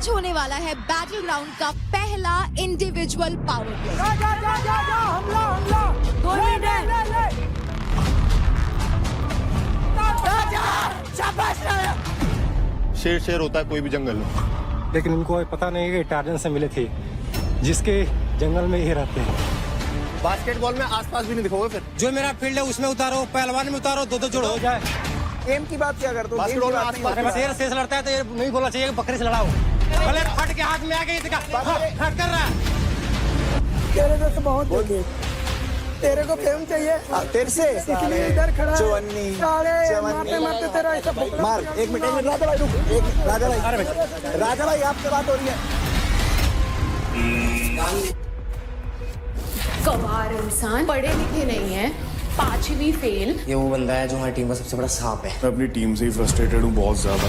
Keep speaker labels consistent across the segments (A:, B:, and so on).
A: आज होने वाला है बैटल ग्राउंड का पहला इंडिविजुअल पावर प्ले।
B: शेर शेर होता है कोई भी जंगल में,
C: लेकिन उनको पता नहीं कि टार्जन से मिले थे, जिसके जंगल में ही रहते हैं।
B: बास्केटबॉल में आसपास भी नहीं दिखोगे फिर।
C: जो मेरा फील्ड है उसमें उतारो, पहलवान में उतारो, दो जोड़ हो जाए।
D: गेम की बात क्या करते हो?
B: बास्केटबॉल में आसपास
C: शेर से लड़ता है तो ये नहीं बोलना चाहिए कि बकरी से लड़ाओ। भले फट के हाथ में आ गई फट कर रहा है।
D: तेरे को तो बहुत बोलिए, तेरे को फेम चाहिए तेरे से इधर खड़ा चवन्नी मारते मारते तेरा ऐसा मार। एक मिनट राजा भाई रुक, एक राजा भाई आपसे बात हो रही है।
E: गवार इंसान, पढ़े लिखे नहीं है, 5वीं फेल।
F: ये वो बंदा है जो हमारी टीम का सबसे बड़ा सांप है।
G: मैं अपनी टीम से ही फ्रस्ट्रेटेड हूँ बहुत ज्यादा।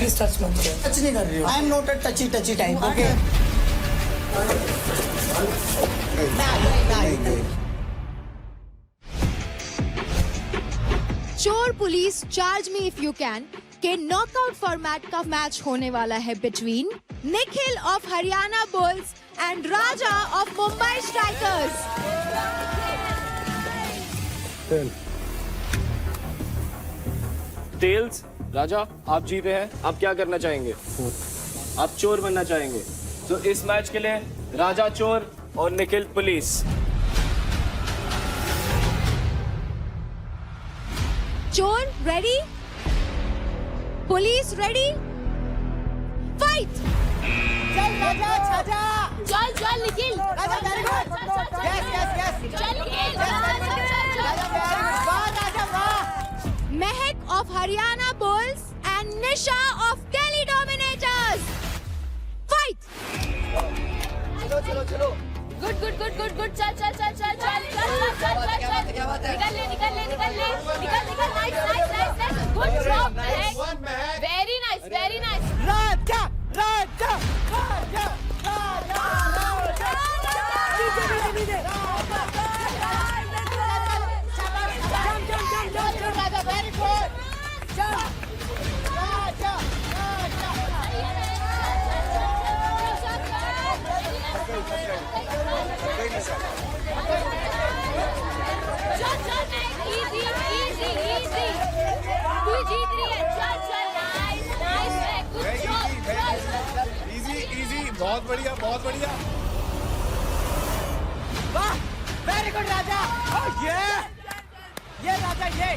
D: टच नहीं कर रही हो। I am not a touchy type. Okay
A: चोर पुलिस charge me if you can के नॉकआउट फॉर्मेट का मैच होने वाला है between Nikhil of Haryana Bulls and Raja of Mumbai Strikers.
H: Tails, Raja आप जीते हैं, आप क्या करना चाहेंगे? आप चोर बनना चाहेंगे, तो इस मैच के लिए राजा चोर और निखिल पुलिस।
A: चोर रेडी, पुलिस रेडी, फाइट।
D: चल राजा छाजा,
E: चल चल Nikhil,
D: Raja very good. Yes
E: चल निखिल,
D: वाह राजा वाह।
A: Mahak of Haryana Bulls and Nisha of Delhi Dominators, fight.
D: चलो
E: good good good good good, चल चल चल चल चल चल चल चल, निकल nice, good job Mahak, very nice.
D: Raja very good.
G: Easy बहुत बढ़िया बहुत बढ़िया।
D: वाह वेरी गुड राजा। ये राजा ये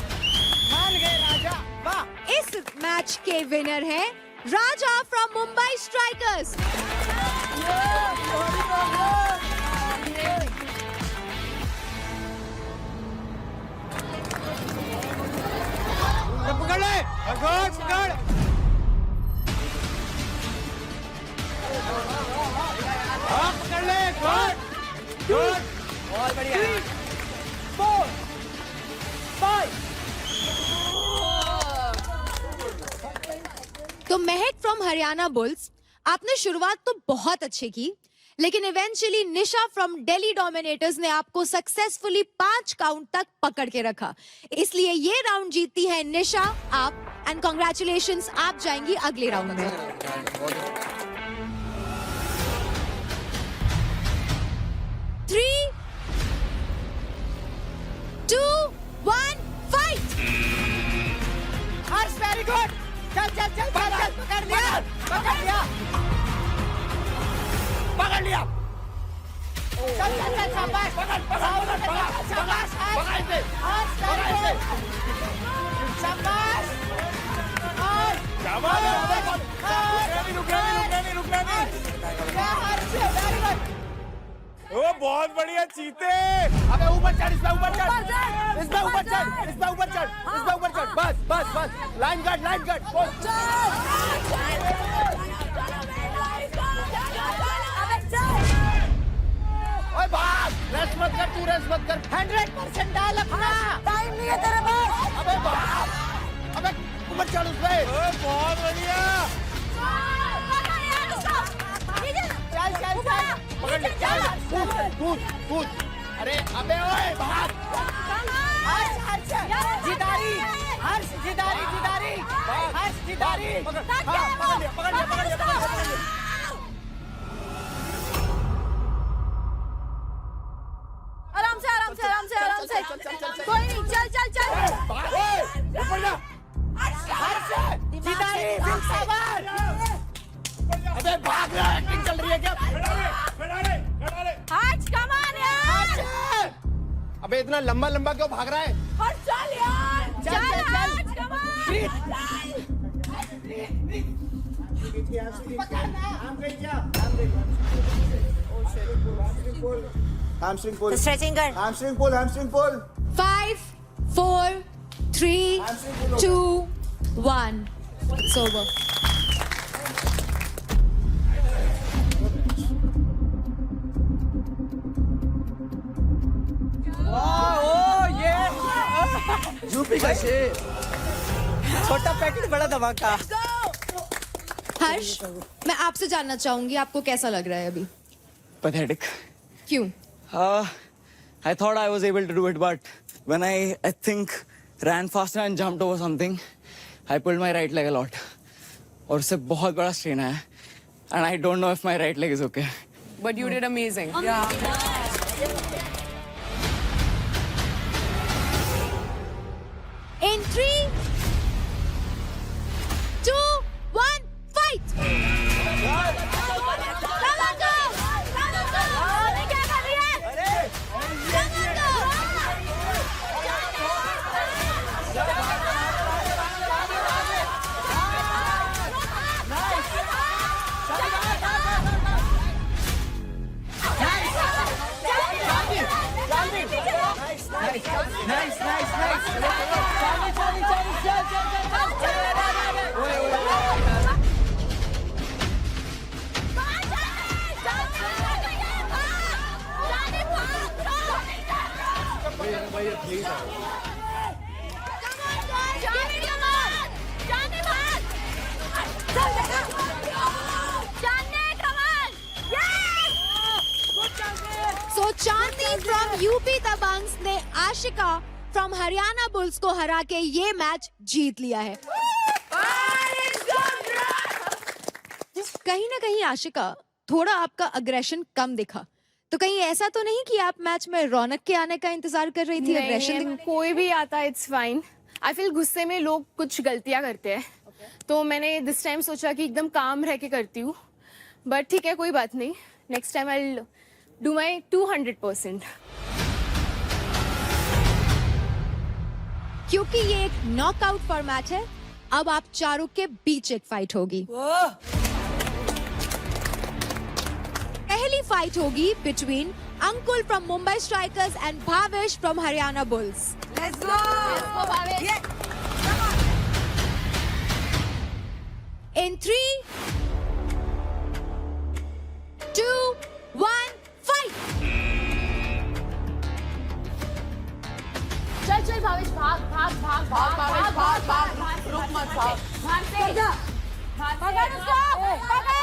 D: मान गए राजा, वाह।
A: इस मैच के विनर हैं राजा फ्रॉम मुंबई स्ट्राइकर्स।
C: पकड़ ले, पकड़। पकड़ ले, गुड।
D: बहुत बढ़िया। 4 5।
A: तो महक फ्रॉम हरियाणा बुल्स, आपने शुरुआत तो बहुत अच्छी की, लेकिन eventually Nisha from Delhi dominators ने आपको सक्सेसफुली 5 काउंट तक पकड़ के रखा। इसलिए ये राउंड जीतती है निशा आप, एंड कॉन्ग्रेचुलेशंस, आप जाएंगी अगले राउंड में। 3 2 1 फाइट।
D: हर्ष वेरी गुड। चल पकड़ लिया। चल शाबाश।
G: ओ बहुत बढ़िया चीते।
D: अबे ऊपर चढ़, इसमें ऊपर चढ़। बस लाइन गार्ड ओए बाप, रेस्ट मत कर 100% डाल अपना। टाइम नहीं है तेरे पास। अबे बाप, अबे ऊपर चढ़ उसपे।
G: बहुत बढ़िया।
D: चल पकड़ ले, कूद।
C: अरे अबे ओए भाग हर्ष हर्ष जिदारी हर्ष जिदारी जिदारी हर्ष जिदारी पकड़ लिया पकड़ लिया पकड़ लिया पकड़ लिया
E: आराम से आराम से आराम से आराम से कोई नहीं चल चल चल
C: ऊपर जा हर्ष जिदारी फिर सवार अबे भाग रहा है एक्टिंग चल रही है क्या
E: हर्ष कम ऑन यार
B: अबे इतना लंबा लंबा क्यों भाग रहा है?
E: हर्ष चल यार चल Harsh come on
D: Hamstring pull.
E: Stretching कर
D: Hamstring pull. Hamstring pull.
A: 5, 4, 3, 2, 1. It's over.
C: UP का शेर छोटा पैकेट बड़ा धमाका
A: हर्ष, मैं आपसे जानना चाहूंगी आपको कैसा लग रहा है अभी?
F: Pathetic.
A: क्यों?
F: I thought I was able to do it, but when I think ran faster and jumped over something, I pulled my right leg a lot. और उससे बहुत बड़ा strain आया. And I don't know if my right leg is okay.
I: But you did amazing.
A: In 3, 2, 1, fight! So Chandni from UP Dabanggs ने Ashika from Haryana bulls को हरा के ये मैच जीत लिया है। कहीं ना कहीं आशिका थोड़ा आपका अग्रेशन कम दिखा, तो कहीं ऐसा तो नहीं कि आप मैच में रौनक के आने का इंतजार कर रही थी? अग्रेशन
I: कोई भी आता इट्स फाइन. आई फील गुस्से में लोग कुछ गलतियां करते हैं तो मैंने दिस टाइम सोचा कि एकदम काम रह के करती हूँ. बट ठीक है कोई बात नहीं. Next time I will do my 200%.
A: क्योंकि ये एक नॉकआउट फॉर्मेट है, अब आप चारों के बीच एक फाइट होगी। पहली फाइट होगी between Ankul from Mumbai strikers and Bhavesh from Haryana bulls.
E: Let's go Bhavesh.
A: In 3, 2, 1, fight!
E: चल चल भावेश भाग भाग भाग भाग भावेश भाग भाग रुक मत भाग भाग से पकड़ उसको पकड़.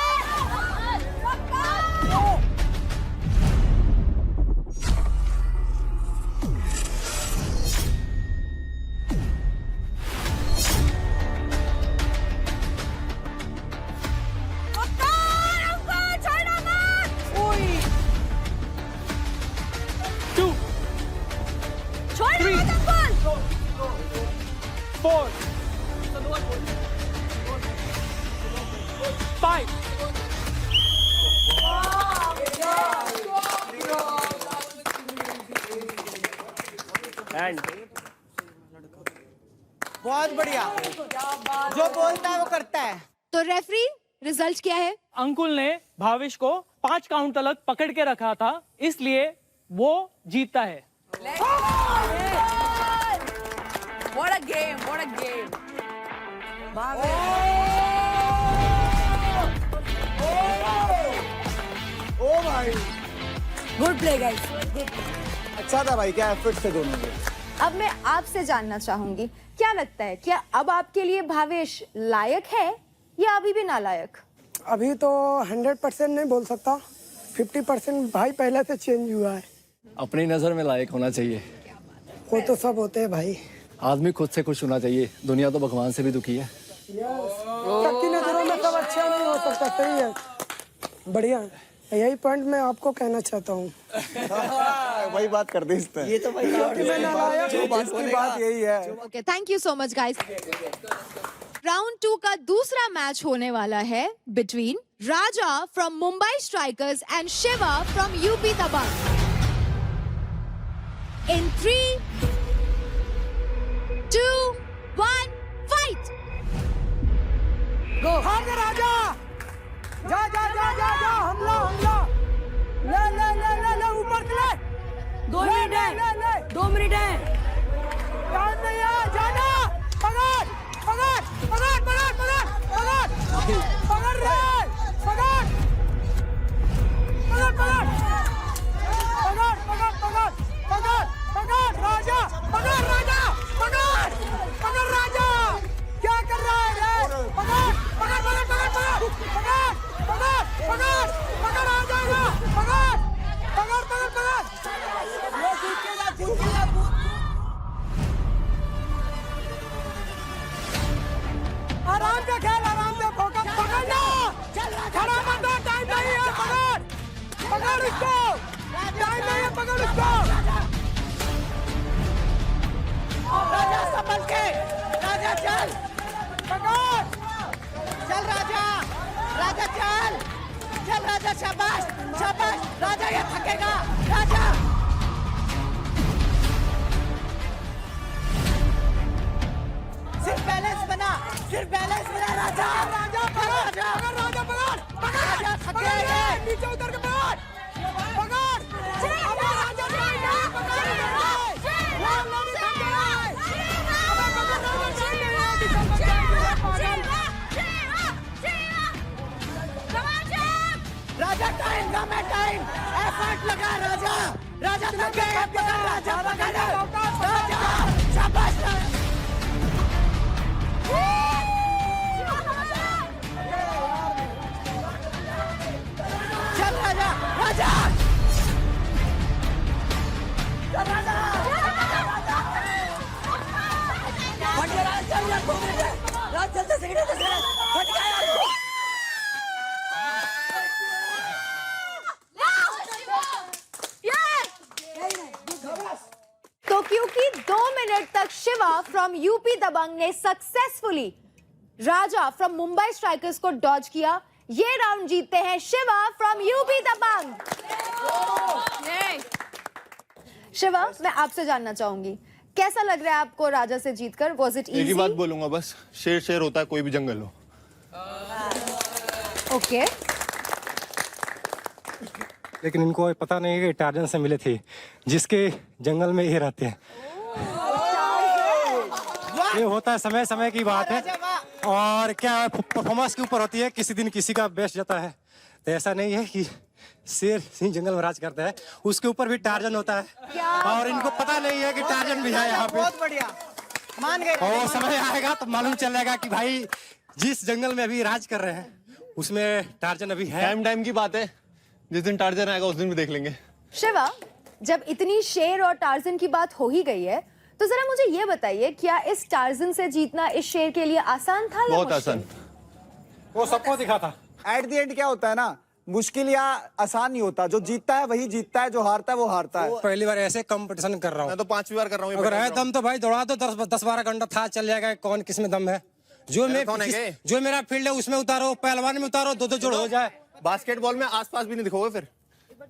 C: बहुत बढ़िया. जो बोलता है वो करता है.
A: तो रेफरी रिजल्ट क्या है?
J: अंकुल ने भावेश को 5 काउंट तक पकड़ के रखा था, इसलिए वो जीतता है।
I: What a game! What a game!
D: ओ भाई
E: Good play guys.
D: अच्छा था भाई, क्या एफर्ट्स थे दोनों के.
K: अब मैं आपसे जानना चाहूंगी, क्या लगता है क्या अब आपके लिए भावेश लायक है या अभी भी नालायक?
L: अभी तो 100% नहीं बोल सकता, 50% भाई पहले से चेंज हुआ है.
H: अपनी नजर में लायक होना चाहिए।
D: वो तो सब होते हैं भाई।
H: आदमी खुद से खुश होना चाहिए। दुनिया तो भगवान से भी दुखी है।
D: सबकी नजरों में सब अच्छा नहीं हो सकता। सही है, बढ़िया। यही पॉइंट मैं आपको कहना चाहता हूँ।
B: वही बात कर दी इसने।
D: ये तो भाई बात यही है।
A: Okay, thank you so much guys. Round 2 का दूसरा मैच होने वाला है between Raja from Mumbai strikers and Shiva from UP Dabangg. In 3, 2, 1, fight.
D: हार गया राजा। जा जा जा जा जा, हमला हमला। ले ले ले ले ले, ऊपर से ले।
C: 2 मिनट है, 2 मिनट है।
D: टाइम नहीं है, जाना। पकड़ पकड़ पकड़ पकड़ पकड़ पकड़ पकड़ रे, पकड़ पकड़ पकड़ पकड़ पकड़ पकड़ पकड़ पकड़ राजा, पकड़ राजा, पकड़ पकड़ राजा। क्या कर रहा है रे? पकड़ पकड़ पकड़ पकड़ पकड़ पकड़ पकड़ पकड़ पकड़, आ जाएगा। पकड़ पकड़ पकड़ पकड़। ये जीतेगा जीतेगा। आराम से खेल, आराम से फोकस। पकड़ना, खड़ा मत हो, टाइम नहीं है। पकड़ पकड़ उसको, टाइम नहीं है। पकड़ उसको।
C: राजा संभल के, राजा चल,
D: पकड़।
C: चल राजा, राजा चल, चल राजा, शाबाश शाबाश राजा, ये थकेगा राजा। सिर्फ बैलेंस बना, सिर्फ बैलेंस बना राजा।
D: राजा पकड़, पकड़ राजा, पकड़ पकड़
C: राजा थक
D: पकड़
C: गए।
D: रे, नीचे उतर के पकड़ पकड़। अबे राजा टाइम है, पकड़ रे। राम रानी थक गए। अबे पकड़ राजा, टाइम नहीं है। अभी तक पकड़ रे, पागल।
C: राजा टाइम कम है, टाइम एफर्ट लगा राजा। राजा थक गए, पकड़ राजा, पकड़ राजा, शाबाश राजा। चल राजा, राजा चल राजा, फट गया राजा, चल यार 2 मिनट है राजा, जल्दी से गिरे, फट गया यार।
K: तो क्योंकि 2 मिनट तक शिवा फ्रॉम यूपी दबंग ने successfully Raja from Mumbai strikers को डॉज किया, ये राउंड जीतते हैं शिवा फ्रॉम यूपी दबंग। शिवा, मैं आपसे जानना चाहूंगी, कैसा लग रहा है आपको राजा से जीतकर? वाज इट
G: एक ही
K: इजी?
G: बात बोलूंगा बस, शेर शेर होता है कोई भी जंगल हो।
K: ओके।
L: लेकिन इनको पता नहीं कि टार्जन से मिले थे, जिसके जंगल में ये रहते हैं। ये होता है, समय समय की बात है, और क्या परफॉर्मेंस के ऊपर होती है। किसी दिन किसी का बेस्ट जाता है, तो ऐसा नहीं है कि शेर सिंह जंगल में राज करता है, उसके ऊपर भी टार्जन होता है। और इनको पता नहीं है कि टार्जन भी है यहाँ पे।
C: बहुत बढ़िया, मान गए।
L: और समय आएगा तो मालूम चलेगा कि भाई जिस जंगल में अभी राज कर रहे हैं उसमें टार्जन अभी है।
G: टाइम की बात है, जिस दिन टार्जन आएगा उस दिन भी देख लेंगे।
K: शिवा, जब इतनी शेर और टार्जन की बात हो ही गई है, तो जरा मुझे ये बताइए, क्या इस टार्जन से जीतना इस शेर के लिए आसान था या
G: बहुत
K: मुश्किल?
G: आसान।
L: वो सबको दिखा था।
B: एट द एंड क्या होता है ना, मुश्किल या आसान नहीं होता। जो जीतता है वही जीतता है, जो हारता है वो हारता है।
L: पहली बार ऐसे कंपटीशन कर रहा हूँ।
G: मैं तो 5वीं बार कर रहा हूँ।
L: अगर है दम तो भाई दौड़ा दो, 10-12 घंटा था चल जाएगा। कौन किस में दम है? जो मेरा फील्ड है उसमें उतारो, पहलवान में उतारो, 2-2 जोड़ हो जाए।
G: बास्केटबॉल में आसपास भी नहीं दिखोगे फिर।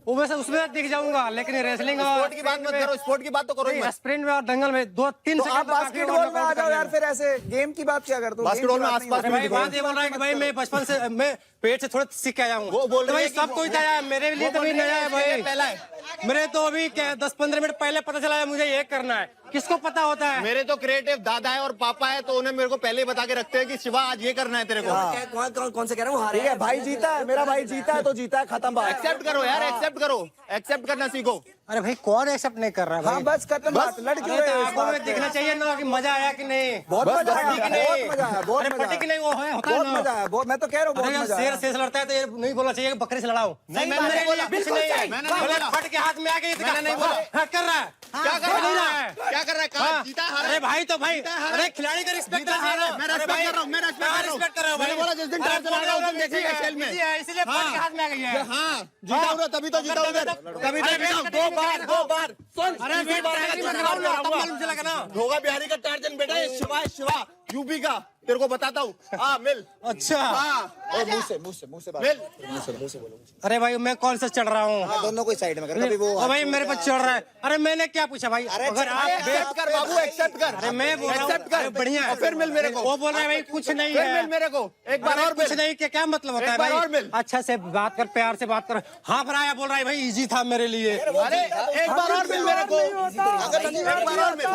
L: वो वैसे उसमें दिख जाऊंगा, लेकिन रेसलिंग
G: स्पोर्ट की बात मत करो, स्पोर्ट की बात तो करो ही मत।
L: स्प्रिंट में और दंगल में 2-3
B: तो आप बास्केटबॉल में आ जाओ यार, फिर ऐसे गेम की बात क्या करते हो?
G: बास्केटबॉल में आसपास भी नहीं
L: भाई बात
G: दिखोगे।
L: ये बोल रहा है कि भाई मैं बचपन से मैं पेट से थोड़ा सीख के आया हूँ।
G: वो बोल
L: तो
G: रहे
L: भाई
G: हैं कि
L: सबको ही नया है, मेरे लिए तो भी नया है भाई।
G: पहला है
L: मेरे तो अभी 10-15 मिनट पहले पता चला है मुझे ये करना है। किसको पता होता है?
G: मेरे तो क्रिएटिव दादा है और पापा है, तो उन्हें मेरे को पहले ही बता के रखते हैं कि शिवा आज ये करना है तेरे को।
C: कौन से कह रहा हूँ, हारे
B: ठीक है, भाई जीता है, मेरा भाई जीता है तो जीता है, खत्म बात।
G: एक्सेप्ट करो यार, एक्सेप्ट करो, एक्सेप्ट करना सीखो।
L: अरे भाई कौन एक्सेप्ट नहीं कर रहा है
D: हाँ बस खत्म बात, लड़ क्यों रहे हो इस
L: आंखों
D: बात
L: में
D: पे?
L: दिखना चाहिए ना कि मजा आया कि नहीं।
D: बहुत मजा आया,
L: पट्टी की नहीं।
D: बहुत मजा आया, बहुत
L: अरे
D: मजा
L: पट्टी की
D: आया।
L: नहीं, वो है होता है
D: बहुत
L: ना।
D: मजा आया, बहुत, मैं तो कह रहा हूँ बहुत
L: अरे यार
D: मजा
L: शेर
D: आया।
L: शेर से लड़ता है तो ये नहीं बोलना चाहिए कि बकरी से लड़ाओ।
D: नहीं, मैंने
L: मेरे
D: बोला,
L: लिए कुछ
D: बिल्कुल
L: नहीं है।
D: सही।
G: मैंने नहीं
L: बोले
G: बोला।
L: फट के हाथ में आ गई तो
G: मैंने नहीं बोला।
L: हाँ, कर रहा है।
G: क्या कर रहा है? क्या कर रहा है? कहाँ?
L: हाँ।
G: जीता हारा?
L: अरे भाई तो भाई, अरे खिलाड़ी का रिस्पेक्ट
G: जीता हारा? मैं respect कर रहा हूँ, मैं respect कर रहा हूँ। मैंने बोला जिस दिन टायर चलाएगा उस दिन देखेगा खेल में।
L: इसीलिए फट के हाथ में आ गई है।
G: हाँ, जीता हूँ ना, तभी तो जीता उधर, तभी तो जीता हूँ। दो बार सुन,
L: अरे
G: तीसरी बार अगर जीता तब मालूम चलेगा ना। भोगा बिहारी का टार्जन बेटा है, शिवा यूपी का, तेरे को बताता हूँ। हाँ मिल।
L: अच्छा
G: हाँ
B: और मुंह से बात,
G: मिल।
B: मुंह से बोलो।
L: अरे भाई मैं कौन सा चढ़ रहा हूँ?
B: हाँ, दोनों को साइड में कर, कभी वो
L: भाई मेरे पर चढ़ रहा है। अरे मैंने क्या पूछा भाई? अगर आप
G: एक्सेप्ट कर बाबू, एक्सेप्ट कर।
L: अरे मैं बोल रहा हूँ
G: एक्सेप्ट कर,
L: बढ़िया है।
G: और फिर मिल मेरे को।
L: वो बोल रहा है भाई कुछ नहीं
G: फिर
L: है।
G: मिल मेरे को, एक बार और
L: कुछ
G: मिल।
L: नहीं के क्या मतलब होता है
G: एक बार
L: भाई?
G: और मिल।
L: अच्छा से बात कर, प्यार से बात कर। हाँ भराया बोल रहा है भाई इजी था मेरे लिए।
G: अरे एक बार और मिल मेरे को, एक बार और मिल।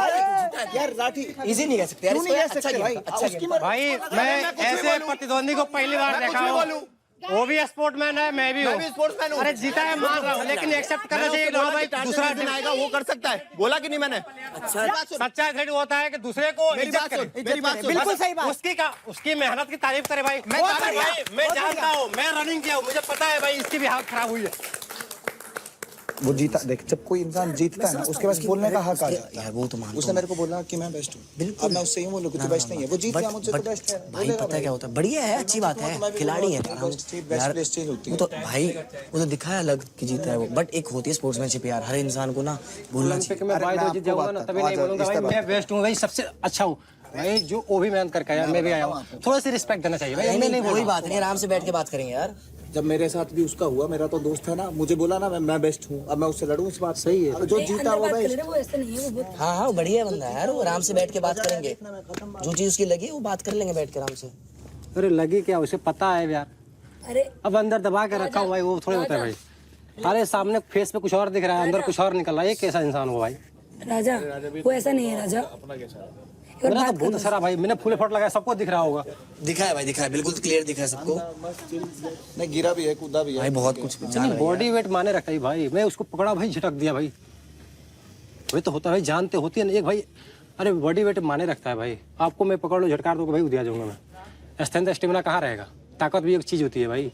B: यार राठी
C: इजी नहीं कह सकते यार,
B: क्यों नहीं कह सकते भाई?
C: अच्छा गेम।
L: भाई मैं ऐसे प्रतिद्वंदी को पहली बार
G: मैं कुछ
L: देखा
G: भी
L: हूँ।
G: बोलूं।
L: वो भी स्पोर्टमैन है, मैं भी हूँ।
G: मैं भी स्पोर्ट्समैन हूँ।
L: अरे जीता है मान रहा हूँ, लेकिन एक्सेप्ट करना चाहिए ना भाई। दूसरा
G: दिन आएगा वो कर सकता है, बोला कि नहीं मैंने?
L: सच्चा एथलीट होता है कि दूसरे को
G: मेरी
L: इज्जत
G: बात
L: करे।
G: सुन, मेरी बात सुन।
C: बिल्कुल सही बात।
L: उसकी मेहनत की तारीफ करे भाई।
G: बहुत बढ़िया,
L: भाई मैं जानता हूँ, मैं रनिंग किया हूँ, मुझे पता है भाई इसकी भी हालत खराब हुई है।
B: वो जीता, देख जब कोई इंसान जीतता है ना उसके पास बोलने का हक आ जाता है।
C: यार वो तो मानता
B: उसने
C: हूँ।
B: मेरे को बोला कि मैं बेस्ट हूँ, अब मैं उससे यूँ बोलूँ कि तू बेस्ट नहीं है। वो जीत गया मुझसे तो बेस्ट है,
C: भाई
B: बोलेगा
C: पता है क्या होता है, बढ़िया है, अच्छी बात है, खिलाड़ी है
B: बेस्ट
C: यार।
B: प्लेस चेंज होती
C: वो
B: है।
C: तो भाई वो तो दिखा है अलग कि जीता है वो, बट एक होती है स्पोर्ट्समैनशिप यार, हर इंसान को ना बोलना चाहिए।
L: मैं भाई
B: मैं
L: तो जीत
B: आपको
L: जाऊंगा ना
B: बात
L: तभी
B: करता
L: नहीं
B: हूँ।
L: बोलूंगा भाई मैं बेस्ट हूँ भाई, सबसे अच्छा हूँ भाई। जो वो भी मेहनत करके आया, मैं भी आया हूँ, थोड़ा सी रिस्पेक्ट देना चाहिए भाई। मैं नहीं
C: कोई
L: बोल
C: बात नहीं, आराम से बैठ के बात करेंगे यार।
B: जब मेरे साथ भी उसका हुआ, मेरा तो दोस्त है ना, मुझे बोला ना मैं बेस्ट हूँ, अब मैं उससे लड़ूं, इस बात सही है। जो जीता वो बेस्ट।
C: हाँ हाँ बढ़िया बंदा है यार, वो आराम से बैठ के बात करेंगे, जो चीज उसकी लगी वो बात कर लेंगे बैठ के आराम से।
L: अरे लगी क्या, उसे पता है यार।
E: अरे
L: अब अंदर दबा के रखा हुआ है, वो थोड़ी होता है भाई। अरे सामने फेस पे कुछ और दिख रहा है, अंदर कुछ और निकल रहा है। ये कैसा इंसान हो भाई?
E: राजा वो ऐसा नहीं है राजा।
L: मेरा तो बहुत सारा भाई, मैंने फूले फट लगाया, सबको दिख रहा होगा।
C: दिखा है भाई, दिखा है, बिल्कुल क्लियर दिखा है सबको।
B: नहीं गिरा भी है, कूदा भी है
C: भाई बहुत कुछ
L: नहीं बॉडी वेट माने रखा है भाई। मैं उसको पकड़ा भाई, झटक दिया भाई। वही तो होता है भाई, जानते होती है ना एक भाई। अरे बॉडी वेट माने रखता है भाई। आपको मैं पकड़ लो, झटकार दो भाई, उदिया जाऊंगा मैं। स्ट्रेंथ स्टेमिना कहाँ रहेगा? ताकत भी एक चीज होती है भाई।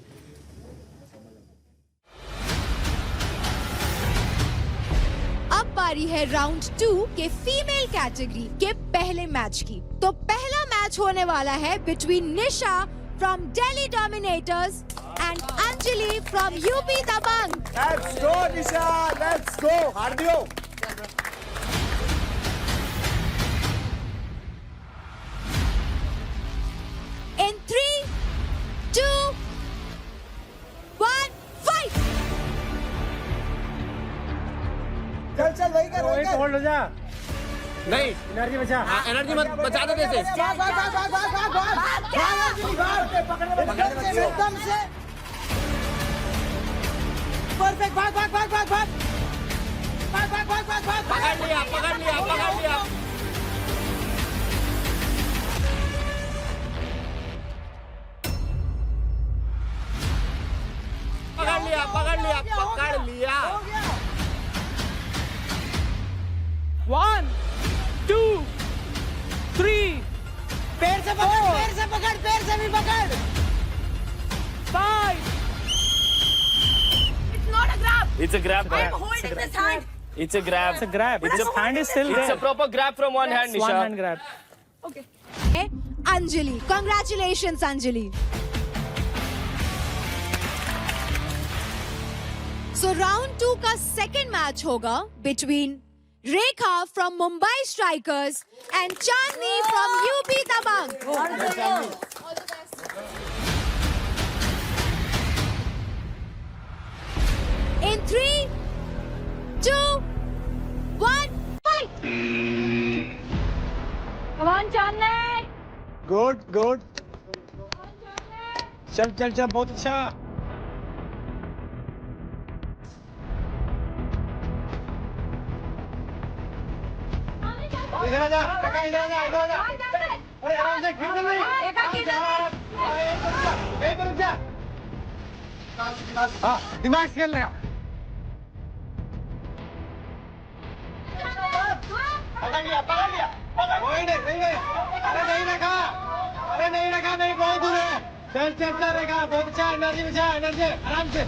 A: अब बारी है राउंड 2 के फीमेल कैटेगरी के पहले मैच की। तो पहला मैच होने वाला है between Nisha from Delhi Dominators and Anjali from UP Dabangg.
B: Let's go Nisha, let's go. हार दियो।
A: In 3, 2, 1, fight!
D: चल चल वही कर, वही कर।
L: होल्ड हो जा,
G: नहीं,
L: एनर्जी बचा।
G: एनर्जी मत बचा दे जैसे।
D: भाग भाग भाग भाग भाग भाग भाग भाग एकदम से परफेक्ट। भाग भाग भाग भाग भाग भाग भाग भाग भाग भाग।
G: पकड़ लिया, पकड़ लिया, पकड़ लिया। पकड़ लिया, पकड़ लिया, पकड़ लिया।
J: 1, 2, 3,
D: पैर से पकड़, पैर से पकड़, पैर से भी पकड़।
J: 5.
E: It's not a grab.
H: It's a grab.
E: I'm holding this hand.
H: It's a grab.
J: It's a grab. Its hand is still
H: It's
J: there.
H: a proper grab from one hand,
J: One
H: Nisha.
J: hand grab.
E: Okay.
A: Anjali, congratulations Anjali. So round 2 का second match होगा between Rekha from Mumbai Strikers and Chandni from UP Dabang. In 3, 2, 1, fight!
E: Come on, Chandni.
L: Good good, चल चल चल, बहुत अच्छा। इधर आ जा, इधर आ जा, इधर आ जा। अरे आराम से खेल नहीं। इधर जा। हाँ दिमाग खेल रहा।
C: कोई नहीं गए। अरे नहीं रखा, अरे नहीं रखा, नहीं बहुत दूर है। चल रहेगा, बहुत अच्छा एनर्जी, आराम से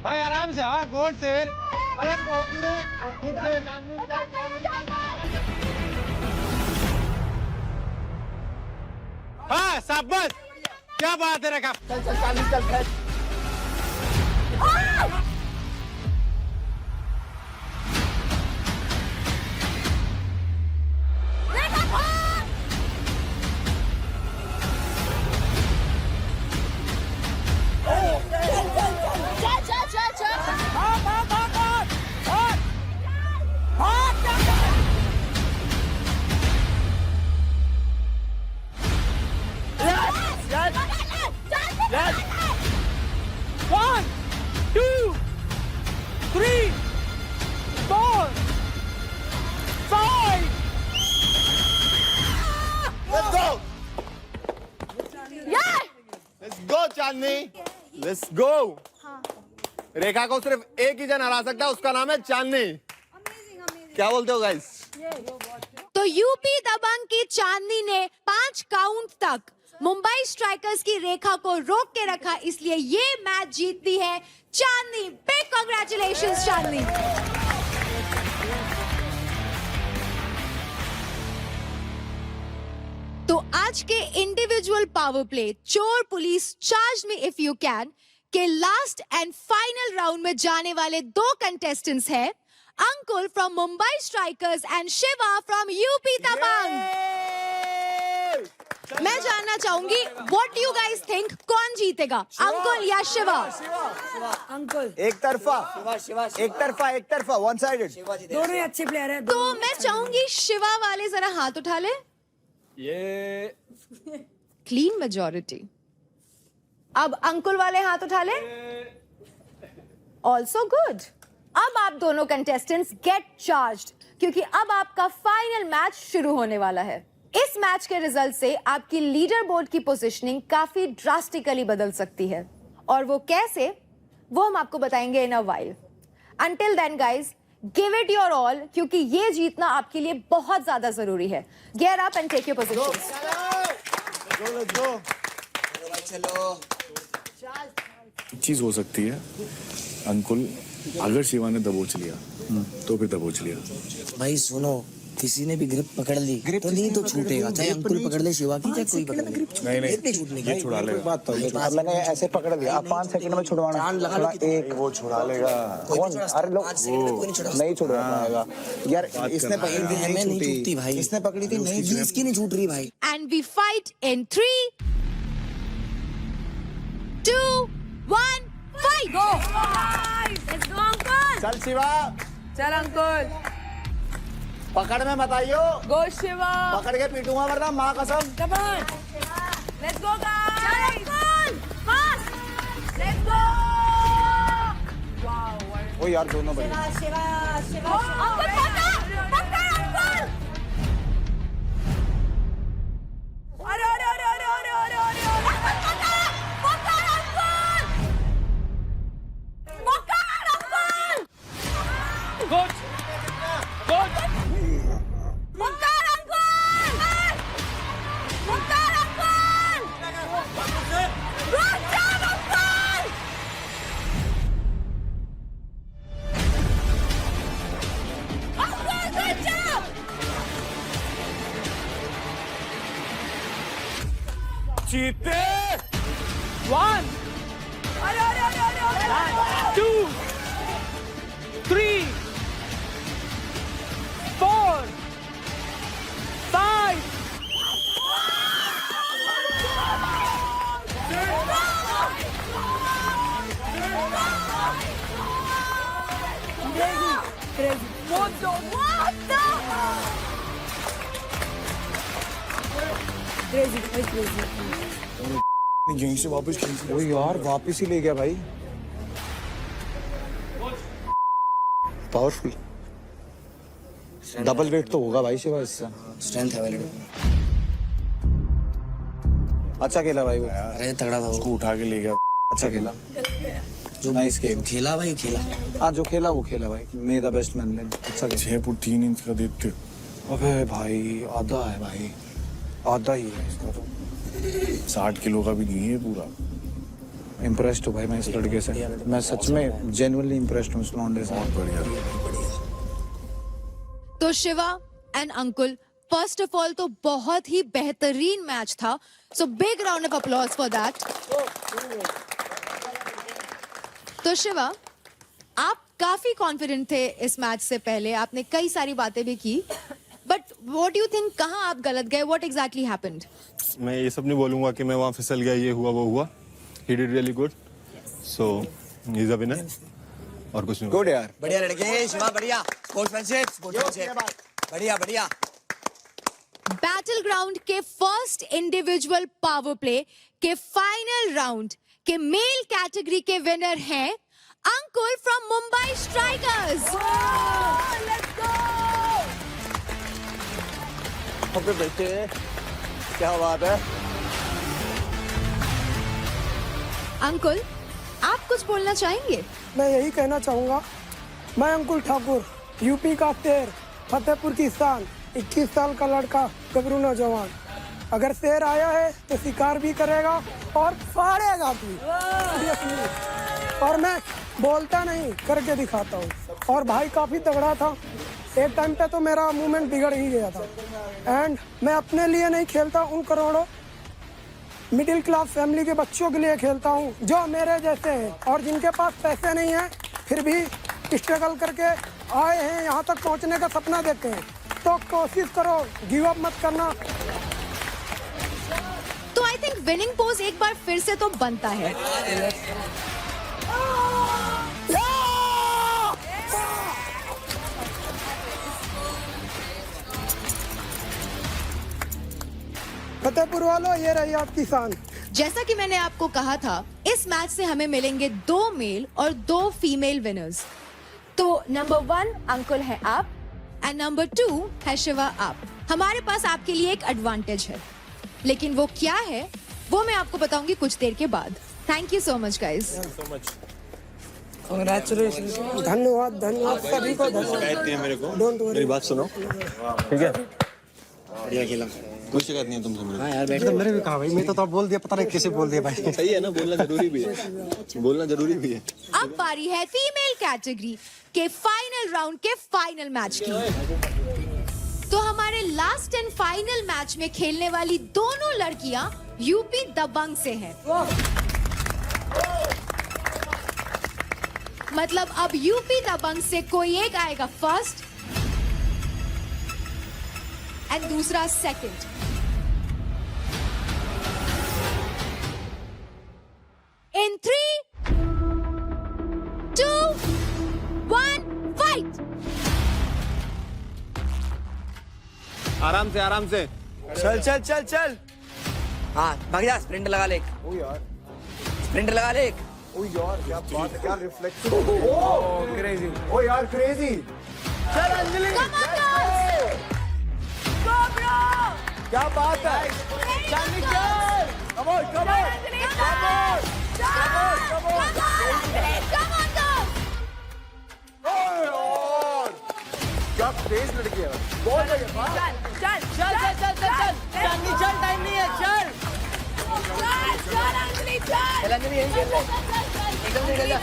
C: भाई, आराम से। हाँ गोल से, अरे बहुत दूर है। हाँ शाबाश, क्या बात है रखा।
B: चल चांदी चल फेंक।
J: One, two, three, 4, 5.
G: Let's go. Let's go Chandni, Let's go. रेखा को सिर्फ एक ही जन हरा सकता है, उसका नाम है चांदनी। क्या बोलते हो गाइस?
A: तो यूपी दबंग की चांदनी ने 5 काउंट तक मुंबई स्ट्राइकर्स की रेखा को रोक के रखा, इसलिए ये मैच जीतती है चांदनी। बिग कांग्रेचुलेशंस चांदनी। तो आज के इंडिविजुअल पावर प्ले चोर पुलिस charge me if you can के लास्ट एंड फाइनल राउंड में जाने वाले 2 कंटेस्टेंट्स हैं Ankul from Mumbai strikers and Shiva from UP Dabangg. मैं जानना चाहूंगी what do you guys think, कौन जीतेगा, अंकुल या शिवा?
D: अंकुल।
B: एक तरफा वन साइडेड।
D: दोनों ही अच्छे प्लेयर हैं।
A: तो मैं चाहूंगी शिवा वाले जरा हाथ उठा ले।
H: ये
A: क्लीन मेजॉरिटी। अब अंकुल वाले हाथ उठा ले। Also good. अब आप दोनों कंटेस्टेंट्स गेट चार्ज्ड, क्योंकि अब आपका फाइनल मैच शुरू होने वाला है। इस मैच के रिजल्ट से आपकी लीडर बोर्ड की पोजीशनिंग काफी ड्रास्टिकली बदल सकती है, और वो कैसे, वो हम आपको बताएंगे in a while. Until then guys, give it your all, क्योंकि ये जीतना आपके लिए बहुत ज्यादा जरूरी है। Get up and take your positions.
M: चीज हो सकती है अंकुल, अगर शिवा ने दबोच लिया तो फिर दबोच लिया।
C: भाई सुनो, किसी ने भी ग्रिप पकड़ ली तो नहीं तो छूटेगा, चाहे अंकुल पकड़ ले शिवा की, चाहे कोई पकड़ ले।
M: नहीं
C: छूटने
M: ये छुड़ा लेगा।
B: बात तो अब मैंने ऐसे पकड़ लिया, अब 5 सेकंड में छुड़वाना। थोड़ा एक वो छुड़ा लेगा। कौन? अरे लोग नहीं छुड़वा पाएगा यार। इसने पकड़ी थी, नहीं छूटी भाई। इसने पकड़ी थी, नहीं,
C: इसकी नहीं छूट रही भाई।
A: And we fight in 3, 2, 1 fight. Go. Let's go Ankul.
B: चल शिवा,
E: चल अंकुल,
B: पकड़ में मत आइयो।
E: गो शिवा,
B: पकड़ के पीटूंगा वरना, माँ कसम।
E: Come on, let's go guys, चल Ankul, fast, let's go. Wow,
B: ओ यार दोनों बड़े।
E: शिवा, अंकुल पकड़ अंकुल। अरे अरे अरे अरे अरे अरे अरे पकड़ अंकुल, पकड़ अंकुल।
J: Good good.
E: पकड़ अंकुल, पकड़ अंकुल, रुक जा अंकुल। Ankul good job।
J: जीते। 1,
E: अरे अरे अरे अरे अरे
J: 2, 3, 4, 5.
B: यहीं से वापस खींच। ओ यार वापस ही ले गया भाई। पावरफुल। डबल वेट तो होगा भाई शिवा इससे।
C: स्ट्रेंथ है वाले।
B: अच्छा खेला भाई वो।
C: अरे तगड़ा था
M: उसको उठा के ले गया।
B: अच्छा खेला। नाइस गेम
C: खेला भाई खेला।
B: हाँ जो खेला वो खेला भाई मे द बेस्ट मैन अच्छा
M: 6 फुट 3 इंच का देते हो।
B: अबे भाई आधा है भाई आधा ही है इसका तो
M: 60 किलो का भी नहीं है पूरा।
B: इम्प्रेस्ड हूँ भाई मैं इस लड़के से मैं सच में जेन्युइनली इम्प्रेस्ड हूँ इस लौंडे से
M: बढ़िया।
A: तो Shiva and Ankul first of all तो बहुत ही बेहतरीन मैच था, so big round of applause for that. तो शिवा आप काफी कॉन्फिडेंट थे इस मैच से पहले, आपने कई सारी बातें भी की, but what do you think कहाँ आप गलत गए, व्हाट एग्जैक्टली हैपेंड?
G: मैं ये सब नहीं बोलूंगा कि मैं वहां फिसल गया, ये हुआ वो हुआ। He did really good, so he is a winner और कुछ नहीं।
B: गुड यार
C: बढ़िया लड़के शिवा, बढ़िया स्पोर्ट्समैनशिप बढ़िया बढ़िया।
A: बैटल ग्राउंड के फर्स्ट इंडिविजुअल पावर प्ले के फाइनल राउंड के मेल कैटेगरी के विनर हैं अंकुल फ्रॉम मुंबई स्ट्राइकर्स।
B: अबे बेटे क्या बात है।
A: अंकुल आप कुछ बोलना चाहेंगे?
D: मैं यही कहना चाहूँगा, मैं अंकुल ठाकुर, यूपी का शेर, फतेहपुर की शान, 21 साल का लड़का, गबरू नौजवान। अगर शेर आया है तो शिकार भी करेगा और फाड़ेगा भी। और मैं बोलता नहीं करके दिखाता हूँ। और भाई काफ़ी तगड़ा था, एक टाइम पे तो मेरा मूवमेंट बिगड़ ही गया था। एंड मैं अपने लिए नहीं खेलता, उन करोड़ों मिडिल क्लास फैमिली के बच्चों के लिए खेलता हूँ जो मेरे जैसे हैं और जिनके पास पैसे नहीं हैं फिर भी स्ट्रगल करके आए हैं, यहाँ तक पहुँचने का सपना देखते हैं। तो कोशिश करो, गिव अप मत करना।
A: तो आई थिंक विनिंग पोज एक बार फिर से तो बनता है।
D: फतेहपुर वालों, ये रही आपकी शान।
A: जैसा कि मैंने आपको कहा था, इस मैच से हमें मिलेंगे 2 मेल और 2 फीमेल विनर्स।
K: तो नंबर 1 अंकुल है आप
A: एंड नंबर 2 है शिवा आप। हमारे पास आपके लिए एक एडवांटेज है, लेकिन वो क्या है वो मैं आपको बताऊंगी कुछ देर के बाद। Thank you so much guys.
D: Congratulation, धन्यवाद धन्यवाद सभी को धन्यवाद।
G: मेरे को
D: डोंट वरी,
G: मेरी बात सुनो, ठीक है? बढ़िया खेला, कोई शिकायत नहीं है तुमसे मेरे।
L: हाँ यार बैठ मैंने भी कहा भाई, मैं तो बोल दिया, पता नहीं कैसे बोल दिया भाई।
G: सही है ना, बोलना जरूरी भी है, बोलना जरूरी भी है।
A: अब बारी है फीमेल कैटेगरी के फाइनल राउंड के फाइनल मैच की। तो हमारे लास्ट एंड फाइनल मैच में खेलने वाली दोनों लड़कियां यूपी दबंग से हैं। मतलब अब यूपी दबंग से कोई एक आएगा फर्स्ट एंड दूसरा सेकंड। In 3, 2, 1, fight!
G: आराम से
C: चल चल चल चल। हाँ भाग जा, स्प्रिंट लगा ले।
B: ओ यार
C: स्प्रिंट लगा ले।
B: ओ यार क्या बात है, क्या रिफ्लेक्शन। ओ क्रेजी, ओ यार क्रेजी।
C: चल Anjali,
A: Come on, girls! Go, bro!
B: क्या बात है।
C: चांदनी चल।
B: Come on come on
A: Come on! Come on, girls!
B: क्या तेज लड़की है, बहुत बढ़िया।
C: चल चल चल चल चल चल चांदनी चल, टाइम नहीं है, चल चल अंजलि यहीं खेल ले, एकदम से निकल जा।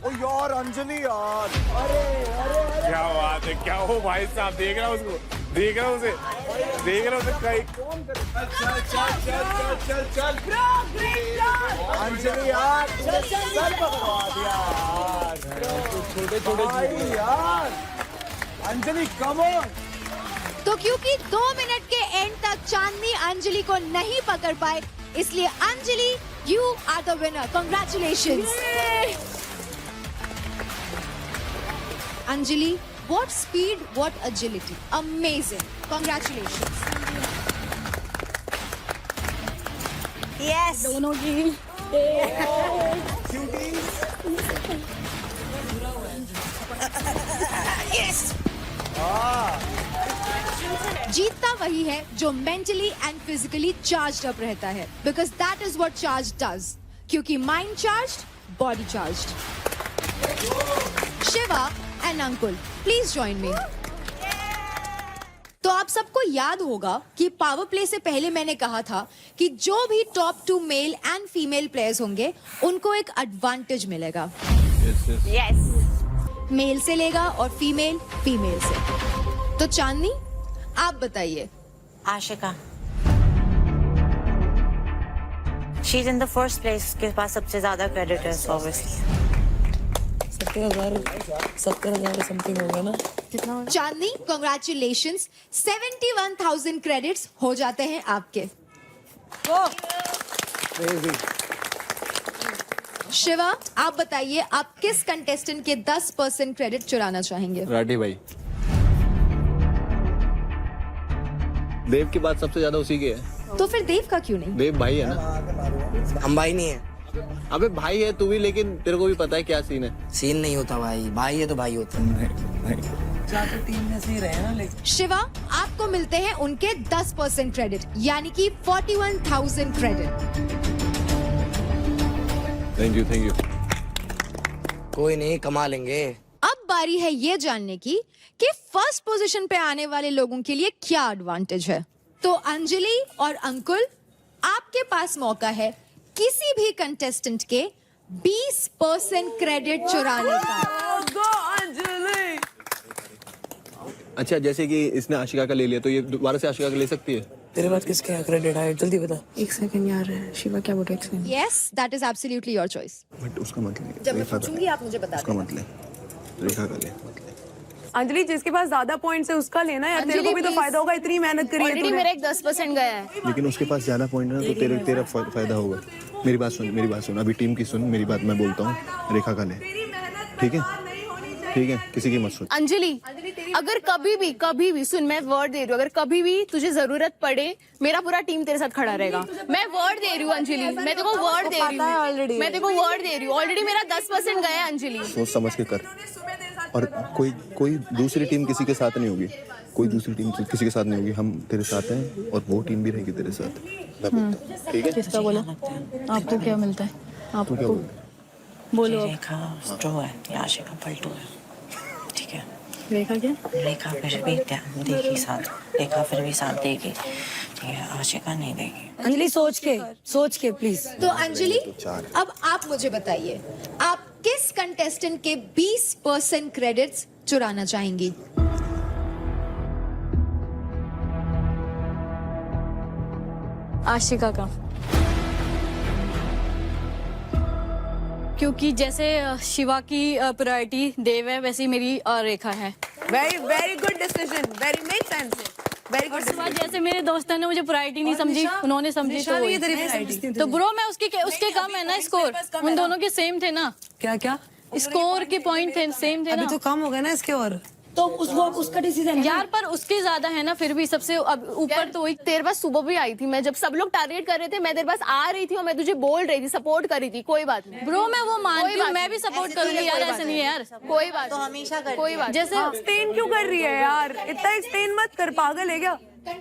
B: ओ यार अंजलि यार,
G: क्या बात है, क्या हो भाई साहब, देख रहा हूँ उसको, देख रहा हूँ उसे कहीं। चल चल चल चल चल चल
B: अंजलि यार सर पकड़वा दिया यार, छोटे यार। Anjali come on.
A: तो क्योंकि 2 मिनट के एंड तक चांदनी अंजलि को नहीं पकड़ पाए, इसलिए Anjali you are the winner. Congratulations Anjali, what speed, what agility, amazing, congratulations.
E: Yes दोनों की
C: यस
A: जीतता वही है जो mentally and physically charged up रहता है, because that is what charge does, क्योंकि mind charged, body charged. Shiva and Ankul, please join me. तो आप सबको याद होगा कि पावर प्ले से पहले मैंने कहा था कि जो भी top 2 male and female players होंगे उनको एक एडवांटेज मिलेगा।
E: यस
A: मेल से लेगा और फीमेल फीमेल से। तो चांदनी, आप बताइए।
E: Ashika, she is in the first place, उसके पास सबसे ज्यादा क्रेडिट है ऑब्वियसली।
C: 70,000 समथिंग होगा ना।
A: चांदनी, कॉन्ग्रेचुलेशंस, 71,000 क्रेडिट्स हो जाते हैं आपके। शिवा, आप बताइए, आप किस कंटेस्टेंट के 10% क्रेडिट चुराना चाहेंगे?
H: राठी भाई। देव की बात सबसे ज्यादा उसी की है।
A: तो फिर देव का क्यों नहीं?
H: देव भाई है ना।
C: हम भाई नहीं है।
H: अबे भाई है तू भी, लेकिन तेरे को भी पता है क्या सीन है।
C: सीन नहीं होता भाई, भाई है तो भाई होता है। टीम में से रहे ना, लेकिन
A: शिवा, आपको मिलते हैं उनके 10% क्रेडिट, यानी कि 41,000 क्रेडिट।
H: Thank you.
C: कोई नहीं, कमा लेंगे।
A: अब बारी है ये जानने की कि फर्स्ट पोजीशन पे आने वाले लोगों के लिए क्या एडवांटेज है। तो अंजलि और अंकुल, आपके पास मौका है किसी भी कंटेस्टेंट के 20% क्रेडिट चुराने का।
H: अच्छा, जैसे कि इसने आशिका का ले लिया तो ये दोबारा से आशिका का ले सकती है?
C: तेरे पास किसके क्रेडिट है, जल्दी बता। एक सेकंड यार, शिवा क्या बोल रहा है?
A: Yes, that is absolutely your choice.
M: But उसका मतलब
A: जब मैं पूछूंगी आप मुझे बता
M: उसका मतलब रेखा का ले।
N: अंजलि, जिसके पास ज्यादा पॉइंट्स है उसका लेना यार, तेरे को भी तो फायदा होगा, इतनी मेहनत करी है तूने।
I: मेरा एक 10% गया है।
M: लेकिन उसके पास ज्यादा पॉइंट है तो तेरा फायदा होगा। मेरी बात सुन, अभी टीम की सुन, मेरी बात मैं बोलता हूँ। रेखा का ले, ठीक है? किसी की मत सुन।
I: अंजलि, अगर कभी भी सुन, मैं वर्ड दे रही हूँ, अगर कभी भी तुझे जरूरत पड़े, मेरा पूरा टीम तेरे साथ खड़ा रहेगा। मैं वर्ड दे रही हूँ अंजलि, मैं तेरे को वर्ड दे रही हूँ। ऑलरेडी मेरा 10% गया है अंजलि।
M: सोच समझ के कर। और कोई दूसरी टीम किसी के साथ नहीं होगी, किसी के साथ नहीं होगी। हम तेरे साथ हैं और वो टीम भी रहेगी तेरे साथ। मैं बोलता हूँ, ठीक है?
N: किसका बोला? आपको क्या मिलता है? आपको बोलो।
E: रेखा स्ट्रो है या आशिका पलटू है, ठीक है?
N: रेखा क्या?
E: रेखा फिर भी ध्यान देगी, साथ रेखा फिर भी साथ देगी, ठीक है? आशिका नहीं देगी।
C: अंजलि, सोच के प्लीज।
A: तो अंजलि, अब आप मुझे बताइए, आप किस कंटेस्टेंट के 20% क्रेडिट्स चुराना चाहेंगी?
N: आशिका का, क्योंकि जैसे शिवा की प्रायोरिटी देव है, वैसे ही मेरी रेखा है।
C: Very good decision, very make sense, very good.
N: जैसे मेरे दोस्तों ने मुझे प्रायोरिटी नहीं समझी, उन्होंने समझी तो ब्रो, मैं उसके कम है ना स्कोर, उन दोनों के सेम थे ना।
C: क्या
N: स्कोर के पॉइंट थे सेम थे ना।
C: अभी तो कम हो गया ना इसके, और
N: तो उसका डिसीजन यार, पर उसके ज्यादा है ना, फिर भी सबसे अब ऊपर तो
I: तेरे पास सुबह भी आई थी मैं, जब सब लोग टारगेट कर रहे थे, मैं तेरे पास आ रही थी और मैं तुझे बोल रही थी, सपोर्ट कर रही थी। कोई बात नहीं
N: ब्रो, मैं वो मानती हूँ, मैं भी सपोर्ट करूंगी यार, ऐसा नहीं है यार।
I: कोई बात
E: तो हमेशा कर
I: कोई बात।
N: जैसे एक्सप्लेन क्यों कर रही है यार, इतना एक्सप्लेन मत कर, पागल है क्या?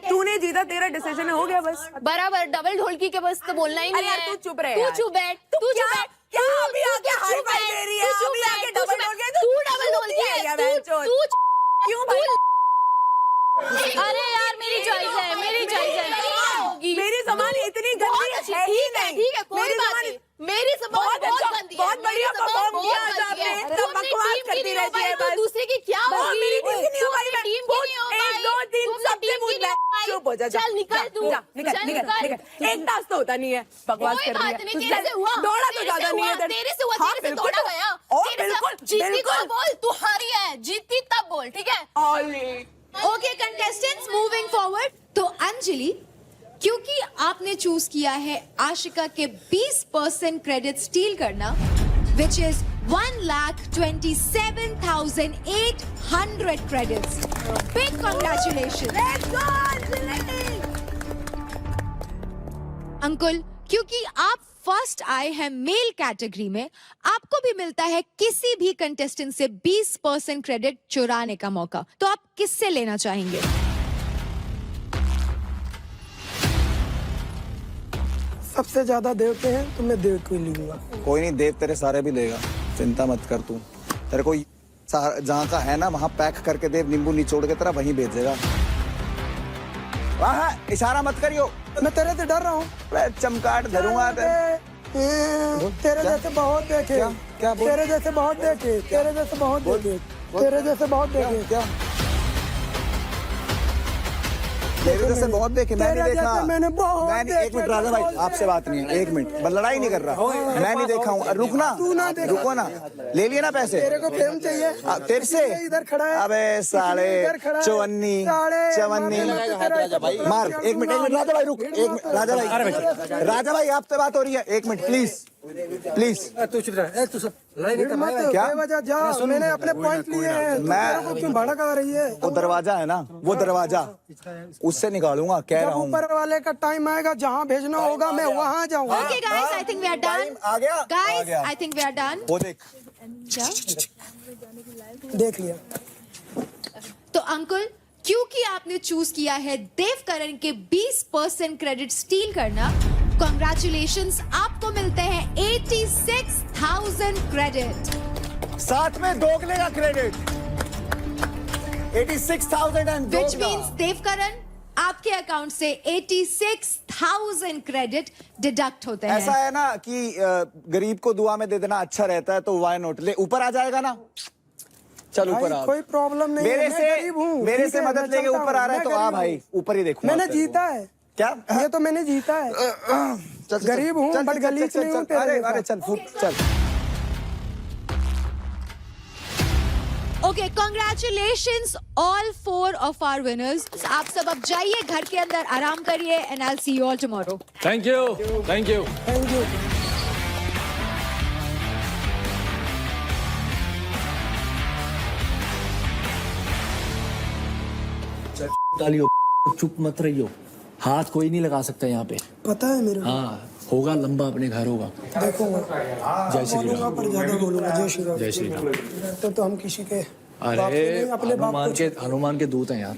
N: तूने जीता, तेरा डिसीजन हो गया बस।
I: बराबर, डबल ढोलकी के बस तो बोलना ही नहीं है।
N: तू चुप रहे,
I: तू चुप बैठ।
N: क्या अभी आके हाई फाइव दे रही है? अभी आके डबल ढोलकी,
I: तू डबल ढोलकी है, तू
N: क्यों भाई? अरे यार, मेरी चॉइस है। मेरी ज़बान इतनी गंदी है ही नहीं।
I: ठीक है, कोई बात नहीं। मेरी ज़बान बहुत गंदी है।
N: बहुत बढ़िया परफॉर्म किया आज आपने। तो बकवास करती रहती है बस।
I: दूसरे की क्या होगी?
N: मेरी टीम की नहीं हो पाई,
I: टीम की नहीं हो पाई।
N: 1 2 3 सबसे पूछ ले। चुप हो जा,
I: चल निकल तू,
N: निकल। एक टास्क तो होता नहीं है, बकवास कर रही है।
I: तेरे से हुआ,
N: दौड़ा तो ज्यादा नहीं है,
I: तेरे से हुआ, तेरे से दौड़ा गया। जीती तो बोल, तू हारी है, जीती तब बोल, ठीक है?
A: Okay contestants, moving forward. तो अंजलि, क्योंकि आपने चूज किया है आशिका के 20% क्रेडिट स्टील करना, which is 1,27,800 credits. Big congratulations.
N: Let's go Anjali.
A: Ankul, क्योंकि आप फर्स्ट आए हैं मेल कैटेगरी में, आपको भी मिलता है किसी भी कंटेस्टेंट से 20% क्रेडिट चुराने का मौका। तो आप किससे लेना चाहेंगे?
D: सबसे ज्यादा देवते हैं तो मैं देव को ही लूंगा।
B: कोई नहीं, देव तेरे सारे भी लेगा, चिंता मत कर तू। तेरे को जहाँ का है ना वहाँ पैक करके देव नींबू निचोड़ के तेरा वहीं भेजेगा। वहाँ इशारा मत करियो,
D: मैं तेरे से डर रहा हूँ।
B: चमकाट धरूंगा
D: तेरे जैसे बहुत देखे,
B: क्या बोल?
D: तेरे जैसे बहुत देखे, तेरे जैसे बहुत देखे, तेरे जैसे बहुत देखे।
B: क्या तेरे जैसे बहुत देखे, मैंने देखा।
D: मैंने बहुत
B: एक मिनट राजा भाई, आपसे बात नहीं है, एक मिनट, मैं लड़ाई नहीं कर रहा, मैं नहीं देखा हूँ। रुकना, रुको ना, ले लिए ना पैसे।
D: तेरे को फेम चाहिए
B: तेरे से?
D: इधर खड़ा है।
B: अबे साले चवन्नी मार। एक मिनट राजा भाई, रुक एक मिनट राजा भाई आपसे बात हो रही है, एक मिनट प्लीज प्लीज।
D: तू चुप रह, तू सब क्या वजह जा, मैंने अपने पॉइंट लिए हैं, मैं क्यों भड़क आ रही है?
B: वो दरवाजा है ना, वो दरवाजा उससे निकालूंगा, कह रहा हूँ।
D: ऊपर वाले का टाइम आएगा, जहाँ भेजना होगा मैं वहाँ जाऊँगा।
A: Okay guys, I think we are done.
B: आ गया
A: Guys, I think we are done.
B: वो देख,
A: क्या?
D: देख लिया।
A: तो अंकुल, क्योंकि आपने चूज किया है देवकरण के 20% क्रेडिट स्टील करना, कॉन्ग्रेचुलेशंस, आपको मिलते हैं 86,000 क्रेडिट।
B: साथ में दोगले का credit 86,000 and
A: Which means Devkaran, आपके अकाउंट से 86,000 क्रेडिट डिडक्ट होते हैं।
B: ऐसा है ना कि गरीब को दुआ में दे देना अच्छा रहता है, तो वाई नोट। ले ऊपर आ जाएगा ना, चल ऊपर आ।
D: कोई प्रॉब्लम नहीं है, मैं गरीब हूँ,
B: मेरे से मदद लेके ऊपर आ रहा है तो आ भाई, ऊपर ही देखो।
D: मैंने जीता है।
B: क्या?
D: ये तो मैंने जीता है। गरीब हूँ बट गलीच नहीं हूँ।
B: अरे चल फूट चल।
A: Okay, congratulations all 4 of our winners. आप सब अब जाइए घर के अंदर, आराम करिए, and I will see you all tomorrow.
H: Thank you, thank you,
D: thank you.
O: डालियो, चुप मत रहियो, हाथ कोई नहीं लगा सकता यहाँ पे।
D: पता है मेरे को।
O: हाँ, होगा लंबा, अपने घर होगा।
D: देखूंगा,
O: जय श्री राम।
D: पर ज्यादा बोलूंगा। जय श्री राम।
O: जय श्री राम।
D: तो हम किसी के
O: अरे हनुमान के दूत हैं यार।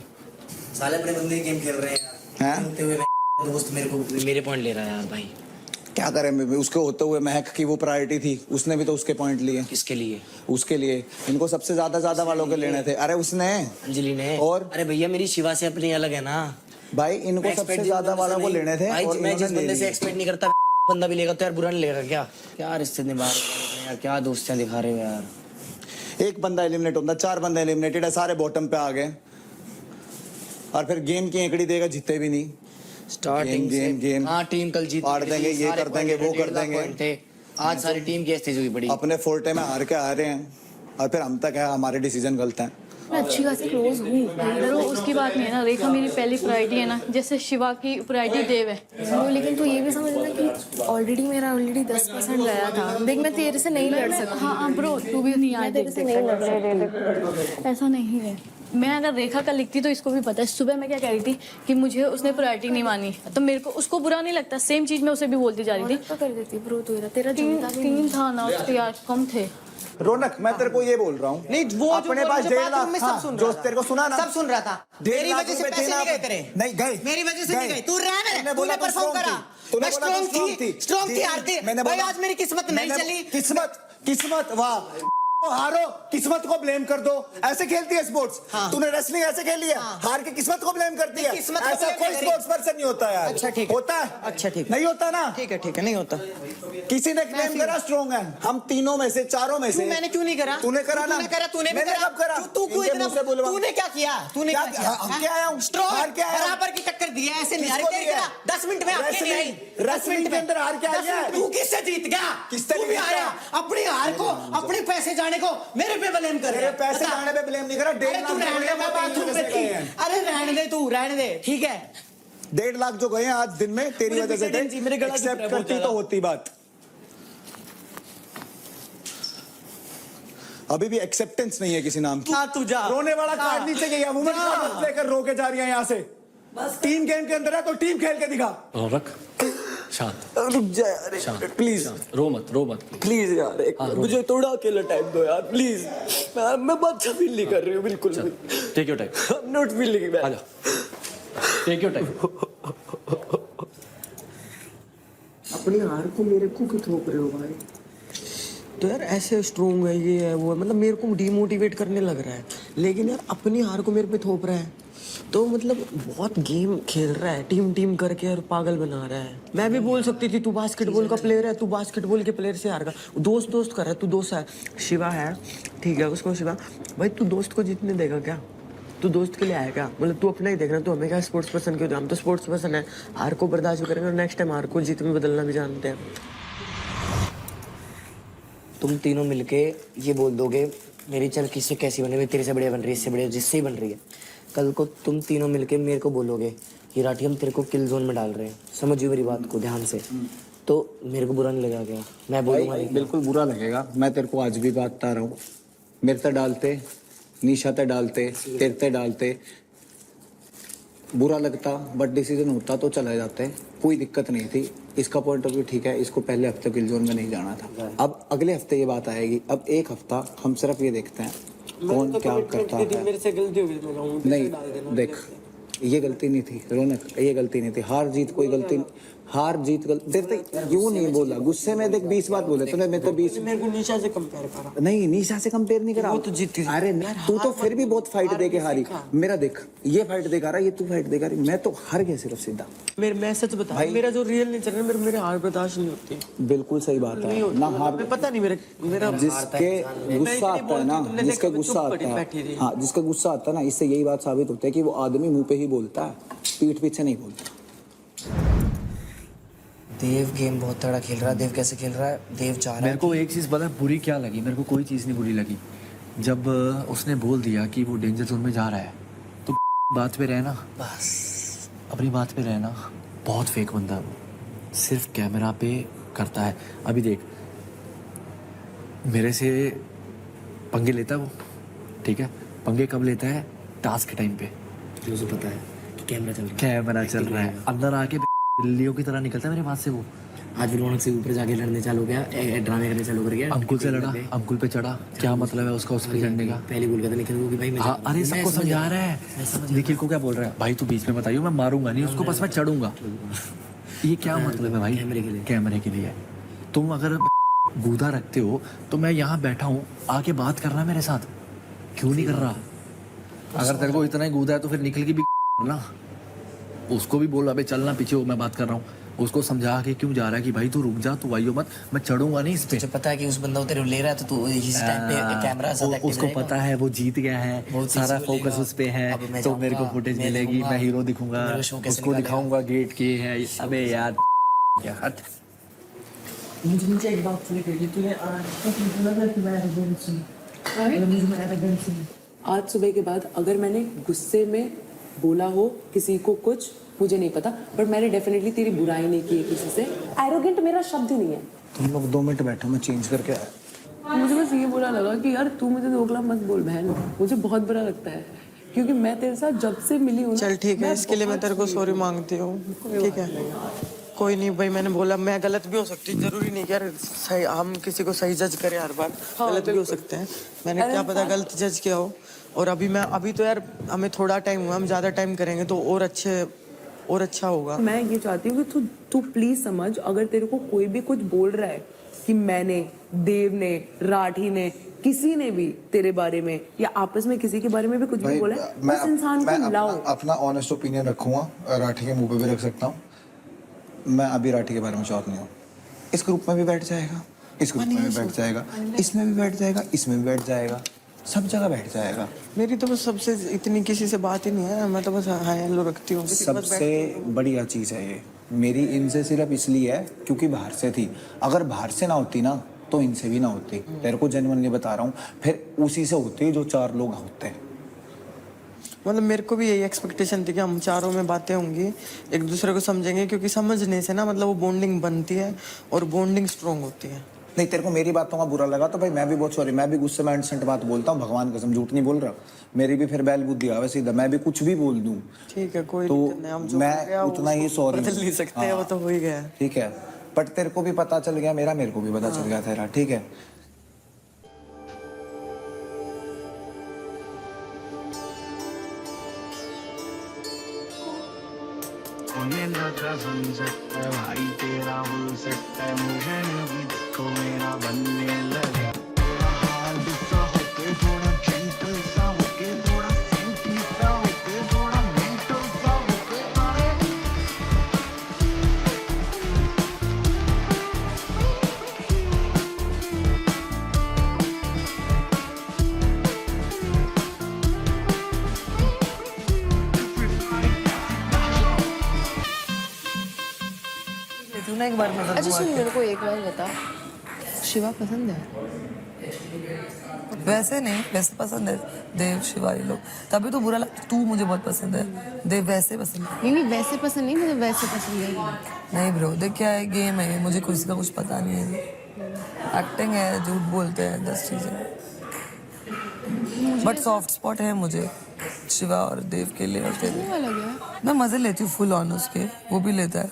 C: साले अपने बंदे गेम खेल रहे हैं यार। दोस्त मेरे पॉइंट ले रहा है यार भाई।
B: क्या करें, उसके होते हुए महक की वो प्रायोरिटी थी, उसने भी तो उसके पॉइंट लिए।
C: किसके लिए?
B: उसके लिए। इनको सबसे ज्यादा वालों के लेने थे। अरे उसने,
C: अंजलि ने।
B: और
C: अरे भैया मेरी शिवा से अपनी अलग है ना
B: भाई, इनको सबसे ज्यादा वालों को लेने थे। और
C: मैं जिस बंदे से एक्सपेक्ट नहीं करता बंदा भी लेगा तो यार बुरा नहीं लगेगा क्या? क्या रिश्ते निभा रहे हो यार, क्या दोस्तियां दिखा रहे हो यार।
B: एक बंदा एलिमिनेट होता, 4 बंदे एलिमिनेटेड है, सारे बॉटम पे आ गए, और फिर गेम की एकड़ी देगा, जीते भी नहीं।
C: स्टार्टिंग
B: गेम
C: हाँ, टीम कल जीत
B: हार देंगे, ये कर देंगे, वो कर देंगे।
C: आज सारी टीम की स्थिति हुई बड़ी।
B: अपने फोर्टे में हार के आ रहे हैं, और फिर हम तक है हमारे डिसीजन गलत हैं।
N: मैं अच्छी खासी क्लोज हूँ, चलो उसकी बात नहीं है ना। रेखा मेरी पहली प्रायोरिटी है ना, जैसे शिवा की प्रायोरिटी देव है। वो लेकिन तू ये भी समझना कि ऑलरेडी 10% गया था। देख मैं तेरे से नहीं लड़ सकती। हाँ ब्रो, तू भी नहीं यार, तेरे से नहीं लड़ रहे। ऐसा नहीं है, मैं अगर रेखा का लिखती तो इसको भी पता है। सुबह मैं क्या कह रही थी कि मुझे उसने प्रायोरिटी नहीं मानी, तो मेरे को उसको बुरा नहीं लगता। सेम चीज मैं उसे भी बोलती जा रही थी। तो कर देती ब्रो, तेरा तीन था ना उसके यार, कम थे।
B: रौनक, मैं तेरे को ये बोल रहा हूँ,
C: नहीं वो
B: अपने पास 1.5 लाख
C: था,
B: जो तेरे को सुना ना,
C: सब सुन रहा था। मेरी वजह से पैसे नहीं गए तेरे।
B: नहीं गए,
C: मेरी वजह से नहीं गए। तू रहने, तूने परफॉर्म करा। मैं स्ट्रॉन्ग थी हारती। भाई आज मेरी किस्मत नहीं चली।
B: किस्मत वाह, हारो किस्मत को ब्लेम कर दो, ऐसे खेलती है स्पोर्ट्स। तूने रेसलिंग ऐसे खेली है, हार के किस्मत को ब्लेम करती है। ऐसा कोई स्पोर्ट्स पर्सन नहीं होता यार।
C: अच्छा ठीक
B: होता है,
C: अच्छा ठीक
B: नहीं होता ना।
C: ठीक है नहीं होता।
B: किसी ने क्लेम करा स्ट्रॉन्ग है, हम तीनों में से, चारों में से।
C: मैंने क्यों नहीं करा?
B: तूने करा ना,
C: तूने भी
B: कब करा?
C: तू क्यों इतना, तूने क्या किया? तूने क्या किया?
B: क्या आया हूँ,
C: स्ट्रॉन्ग बराबर की टक्कर दी है, ऐसे नहीं हार के 10 मिनट में आके नहीं आई। 10 मिनट के अंदर हार के आया। तू किससे जीत गया? तू भी आया अपनी हार को, अपने पैसे जाने को मेरे पे ब्लेम कर रहा है।
B: पैसे जाने पे ब्लेम नहीं करा, 1.5 लाख।
C: अरे रहने दे, तू रहने दे, ठीक है।
B: 1.5 लाख जो गए आज दिन में तेरी वजह से थे। एक्सेप्ट करती तो होती बात। अभी भी एक्सेप्टेंस नहीं है किसी नाम की।
C: तू जा,
B: रोने वाला कार्ड नीचे गया, वुमेन कार्ड लेकर रो के जा रही है यहाँ से। टीम गेम के अंदर है तो टीम खेल के दिखा।
O: रख, शांत,
B: रुक जा यार प्लीज,
O: रो मत
B: प्लीज यार, मुझे थोड़ा अकेला टाइम दो यार प्लीज। मैं बात फील नहीं कर रही हूँ बिल्कुल भी।
O: Take your time,
B: I am not feeling bad.
O: Take your time.
C: अपनी हार को मेरे को क्यों थोप रहे हो भाई? तो यार ऐसे स्ट्रोंग है, ये है वो है, मतलब मेरे को डिमोटिवेट करने लग रहा है, लेकिन यार अपनी हार को मेरे पे थोप रहा है। तो मतलब बहुत गेम खेल रहा है, टीम टीम करके और पागल बना रहा है। मैं भी बोल सकती थी तू बास्केटबॉल का प्लेयर है, तू बास्केटबॉल के प्लेयर से हारेगा। दोस्त दोस्त कर रहा है, तू दोस्त है, शिवा है, ठीक है, उसको शिवा भाई तू दोस्त को जीतने देगा क्या? तू दोस्त के लिए आया क्या? मतलब तू अपना ही देख रहा, तू हमें क्या स्पोर्ट्स पर्सन क्यों? हम तो स्पोर्ट्स पर्सन है, हार को बर्दाश्त भी करेंगे और नेक्स्ट टाइम हार को जीत में बदलना भी जानते हैं।
P: तुम तीनों मिलके ये बोल दोगे मेरी चल किससे कैसी बनी हुई, तेरे से बढ़िया बन रही है, इससे बढ़िया जिससे ही बन रही है। कल को तुम तीनों मिलके मेरे को बोलोगे कि राठी हम तेरे को किल जोन में डाल रहे हैं, समझियो मेरी बात को ध्यान से, तो मेरे को बुरा नहीं लगेगा क्या? मैं बोलूँगा
B: बिल्कुल बुरा लगेगा। मैं तेरे को आज भी बात बता रहा हूँ, मेरे ते डालते, निशा ते डालते, तेरे ते डालते, बुरा लगता, बट डिसीजन होता तो चला जाते, कोई दिक्कत नहीं थी। इसका पॉइंट ऑफ व्यू ठीक है, इसको पहले हफ्ते किल जोन में नहीं जाना था। अब अगले हफ्ते ये बात आएगी। अब एक हफ्ता हम सिर्फ ये देखते हैं कौन क्या करता है।
C: मेरे से गलती होगी,
B: नहीं देख, ये गलती नहीं थी रौनक, ये गलती नहीं थी। हार जीत कोई गलती, हार जीत गलती यूं नहीं बोला, गुस्से में देख 20 बात बोले तूने, मैं तो 20
C: मेरे को निशा से कंपेयर करा।
B: नहीं, निशा से कंपेयर नहीं करा,
C: वो तो जीती।
B: अरे तू तो फिर भी बहुत फाइट दे के हारी। मेरा देख, ये फाइट दे रहा, ये तू फाइट दे रहा, मैं तो हार गया सिर्फ सीधा।
C: मैं सच बता भाई, मेरा जो रियल नेचर है, मेरे हार बर्दाश्त नहीं होती।
B: बिल्कुल सही बात है ना, हार
C: पता नहीं मेरा
B: जिसके गुस्सा आता है ना, जिसका गुस्सा आता है, हाँ जिसका गुस्सा आता है ना, इससे यही बात साबित होता है कि वो आदमी मुंह पे ही बोलता है, पीठ पीछे नहीं बोलता।
P: देव गेम बहुत तगड़ा खेल रहा है। देव कैसे खेल रहा है? देव चाह रहा है।
O: मेरे को एक चीज़ पता है बुरी क्या लगी, मेरे को कोई चीज़ नहीं बुरी लगी। जब उसने बोल दिया कि वो डेंजर जोन में जा रहा है, तो बात पे रहना,
P: बस
O: अपनी बात पे रहना। बहुत फेक बंदा है वो, सिर्फ कैमरा पे करता है। अभी देख, मेरे से पंगे लेता है वो, ठीक है, पंगे कब लेता है? टास्क के टाइम पे,
P: जो उसे पता है कि कैमरा चल रहा है,
O: अंदर आके बिल्लियों की तरह निकलता है मेरे पास से वो।
P: आज रौनक से ऊपर जाके लड़ने चालू गया, ड्रामे करने चालू कर गया,
O: अंकुल से लड़ा, अंकुल पे चढ़ा। क्या मतलब है उसका उस पे चढ़ने का?
P: पहले बोल गया था निखिल को कि भाई मैं
O: हाँ, अरे सबको समझा रहा है। निखिल को क्या बोल रहा है? भाई तू बीच में बताइयो, मैं मारूंगा नहीं उसको, बस मैं चढ़ूंगा। ये क्या मतलब है भाई? कैमरे के लिए तुम अगर गूदा रखते हो तो मैं यहाँ बैठा हूँ, आके बात करना मेरे साथ, क्यों नहीं कर रहा? अगर तेरे को इतना ही गूदा है तो फिर निखिल की भी ना, उसको भी बोल अबे चलना पीछे हो, मैं बात कर रहा हूँ। उसको समझा के क्यों जा रहा है कि भाई तू रुक जा, तू आइयो मत, मैं चढ़ूंगा नहीं इस पे।
P: तुझे पता है कि उस बंदा तेरे ले रहा है तो तू इस टाइम पे कैमरा साथ एक्टिव
O: उसको पता है वो जीत गया है, सारा फोकस उस पे है, तो मेरे को फुटेज मिलेगी, मैं हीरो दिखूंगा, उसको दिखाऊंगा गेट के है। अबे यार हट।
C: मुझे एक बात तूने आज सुबह के बाद अगर मैंने गुस्से में बोला हो किसी को कुछ, मुझे नहीं पता, बट मैंने डेफिनेटली तेरी बुराई नहीं की है किसी से। एरोगेंट मेरा शब्द ही नहीं है।
B: तुम लोग 2 मिनट बैठो, मैं चेंज करके आया।
C: मुझे बस ये बुरा लगा कि यार तू मुझे दोगला मत बोल बहन, मुझे बहुत बुरा लगता है क्योंकि मैं तेरे साथ जब से मिली हूँ। चल ठीक है, इसके लिए मैं तेरे को सॉरी मांगती हूँ, ठीक है? कोई नहीं भाई, मैंने बोला, मैं गलत भी हो सकती, जरूरी नहीं कि यार सही हम किसी को सही जज करें हर बार, गलत भी हो सकते हैं। मैंने क्या पता गलत जज किया हो। और अभी तो यार हमें थोड़ा टाइम हुआ, हम ज़्यादा टाइम करेंगे तो और अच्छा होगा। मैं ये चाहती हूँ कि तू प्लीज समझ, अगर तेरे को कोई भी कुछ बोल रहा है कि मैंने, देव ने, राठी ने, किसी ने भी तेरे बारे में या आपस में किसी के बारे में भी कुछ भी बोला है, उस इंसान को लाओ।
B: अपना ऑनेस्ट ओपिनियन रखूंगा, राठी के मुंह पे भी रख सकता हूँ। मैं अभी राठी के बारे में श्योर नहीं हूँ। इस ग्रुप में भी बैठ जाएगा, इस ग्रुप में भी बैठ जाएगा, इसमें भी बैठ जाएगा, इसमें भी बैठ जाएगा, सब जगह बैठ जाएगा। मेरी तो बस सबसे इतनी किसी से बात ही नहीं है, मैं तो बस हाय हेलो रखती हूँ। सबसे बढ़िया चीज़ है ये मेरी, इनसे सिर्फ इसलिए है क्योंकि बाहर से थी। अगर बाहर से ना होती ना तो इनसे भी ना होती। तेरे को जेन्युइनली बता रहा हूँ, फिर उसी से होती जो 4 लोग होते हैं। मतलब मेरे को भी यही एक्सपेक्टेशन थी कि हम चारों में बातें होंगी, एक दूसरे को समझेंगे, क्योंकि समझने से ना मतलब वो बॉन्डिंग बनती है और बॉन्डिंग स्ट्रॉन्ग होती है। नहीं, तेरे को मेरी बातों का बुरा लगा तो भाई मैं भी बहुत सॉरी, मैं भी गुस्से में इंस्टेंट बात बोलता हूँ, भगवान कसम झूठ नहीं बोल रहा। मेरी भी फिर बैल बुद्धि आवे सीधा, मैं भी कुछ भी बोल दूँ। ठीक है, कोई दिक्कत नहीं, हम जो मैं उतना ही सॉरी बदल नहीं सकते हैं, वो तो हो ही गया। ठीक है, बट तेरे को भी पता चल गया मेरा, मेरे को भी पता चल गया तेरा, ठीक है?
Q: होने लगा सनसेट है भाई तेरा फुल सेट है मुझे भी देखो मेरा बनने लगा हार्ड सा होके थोड़ा जेंटल सा होके थोड़ा सेंटी सा होके थोड़ा मेंटल सा होके
P: एक बार नजर
I: अच्छा सुन मेरे को एक बार बता शिवा पसंद है?
P: वैसे नहीं, वैसे पसंद है देव शिवा ये लोग, तभी तो बुरा लगता। तू मुझे बहुत पसंद है, देव वैसे पसंद है।
I: नहीं वैसे पसंद नहीं, मुझे वैसे पसंद है।
P: नहीं ब्रो देख क्या है, गेम है, मुझे किसी का कुछ पता नहीं है। एक्टिंग है, झूठ बोलते हैं, 10 चीजें। बट सॉफ्ट स्पॉट है मुझे शिवा और देव के लिए। और मैं मजे लेती हूँ फुल ऑन उसके, वो भी लेता है।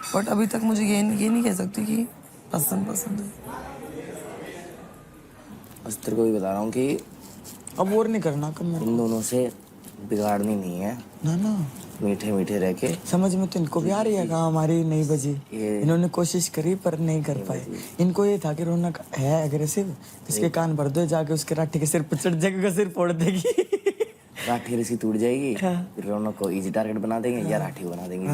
P: बट अभी तक मुझे ये नहीं कह सकती कि पसंद है। बस तेरे को भी बता रहा हूँ कि अब और नहीं करना कम, इन दोनों से बिगाड़नी नहीं है ना। मीठे मीठे रह के
C: समझ में तो इनको भी आ रही है कहाँ हमारी नहीं बजी। इन्होंने कोशिश करी पर नहीं कर पाए। इनको ये था कि रौनक है एग्रेसिव, इसके कान भर दो, जाके उसके राठी के सिर पर चढ़ जाएगा, सिर फोड़ देगी।
P: राठी रसी टूट जाएगी, फिर रौनक को इजी टारगेट बना देंगे या राठी को बना देंगे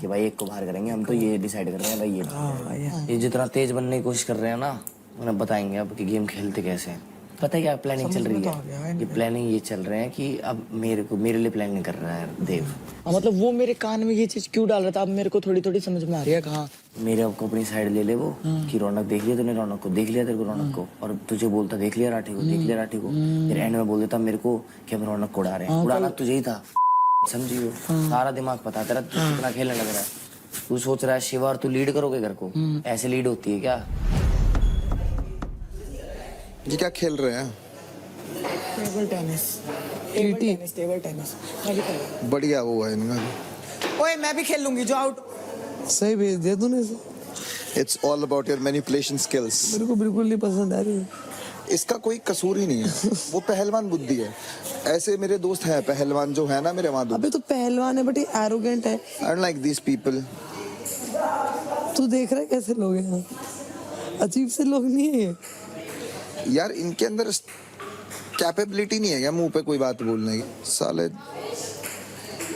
P: कि भाई एक को बाहर करेंगे। हम तो ये डिसाइड कर रहे हैं भाई ये जितना तेज बनने की कोशिश कर रहे हैं ना, उन्हें बताएंगे अब कि गेम खेलते कैसे हैं। पता है क्या प्लानिंग चल रही है? ये प्लानिंग ये चल रहे हैं कि अब मेरे लिए प्लानिंग कर रहा है देव।
C: मतलब वो मेरे कान में ये चीज क्यों डाल रहा था, अब मेरे को थोड़ी समझ में आ रही है। कहाँ
P: मेरे आपको अपनी साइड ले ले वो कि रौनक देख लिया तूने, रौनक को देख लिया तेरे को, रौनक को, और तुझे बोलता देख लिया राठी को, देख लिया राठी को, फिर एंड में बोल देता मेरे को कि हम रौनक को उड़ा रहे हैं। उड़ाना तुझे ही था, समझी हो? सारा दिमाग पता तेरा कितना खेलने लग रहा है। तू सोच रहा है शिवा और तू लीड करोगे घर को, ऐसे लीड होती है क्या?
M: ये क्या खेल रहे हैं?
C: Table tennis. टेबल टेनिस
M: बढ़िया वो है इनका।
C: ओए मैं भी खेल लूंगी, जो आउट।
D: सही भेज दिया तूने इसे।
M: It's all about your manipulation skills.
D: मेरे को बिल्कुल नहीं पसंद आ रही है।
M: इसका कोई कसूर ही नहीं है, वो पहलवान बुद्धि है। ऐसे मेरे दोस्त हैं पहलवान जो है ना मेरे वहाँ।
D: अबे तो पहलवान है बट ये एरोगेंट है।
M: I don't like these people.
D: तू देख रहा है कैसे लोग हैं? अजीब से लोग नहीं है ये।
M: यार इनके अंदर कैपेबिलिटी नहीं है क्या मुंह पे कोई बात बोलने की? साले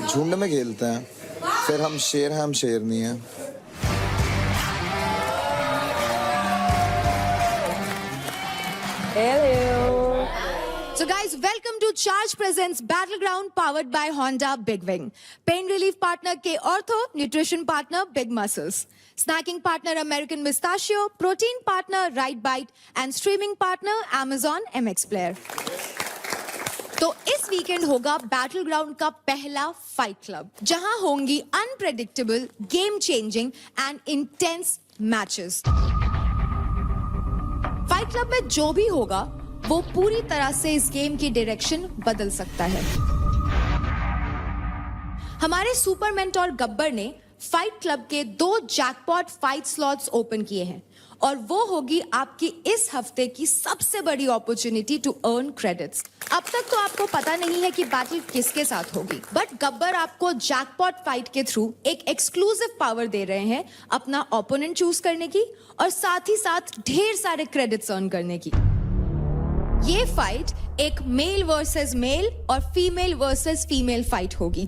M: झुंड में खेलते हैं, फिर हम शेर हैं, हम शेर नहीं है।
A: So guys, welcome to Charge Presents Battleground powered by Honda Big Wing. Pain relief partner K Ortho, nutrition partner Big Muscles, snacking partner American Mustachio, protein partner Right Bite and streaming partner Amazon MX Player. तो इस weekend होगा Battleground का पहला fight club, जहां होंगी unpredictable, game changing and intense matches. Fight club में जो भी होगा वो पूरी तरह से इस गेम की डायरेक्शन बदल सकता है। हमारे सुपर मेंटोर गब्बर ने फाइट क्लब के 2 जैकपॉट फाइट स्लॉट्स ओपन किए हैं और वो होगी आपकी इस हफ्ते की सबसे बड़ी अपॉर्चुनिटी टू अर्न क्रेडिट्स। अब तक तो आपको पता नहीं है कि बैटल किसके साथ होगी, बट गब्बर आपको जैकपॉट फाइट के थ्रू एक एक्सक्लूसिव पावर दे रहे हैं अपना ओपोनेंट चूज करने की और साथ ही साथ ढेर सारे क्रेडिट्स अर्न करने की। ये फाइट एक मेल वर्सेस मेल और फीमेल वर्सेस फीमेल फाइट होगी।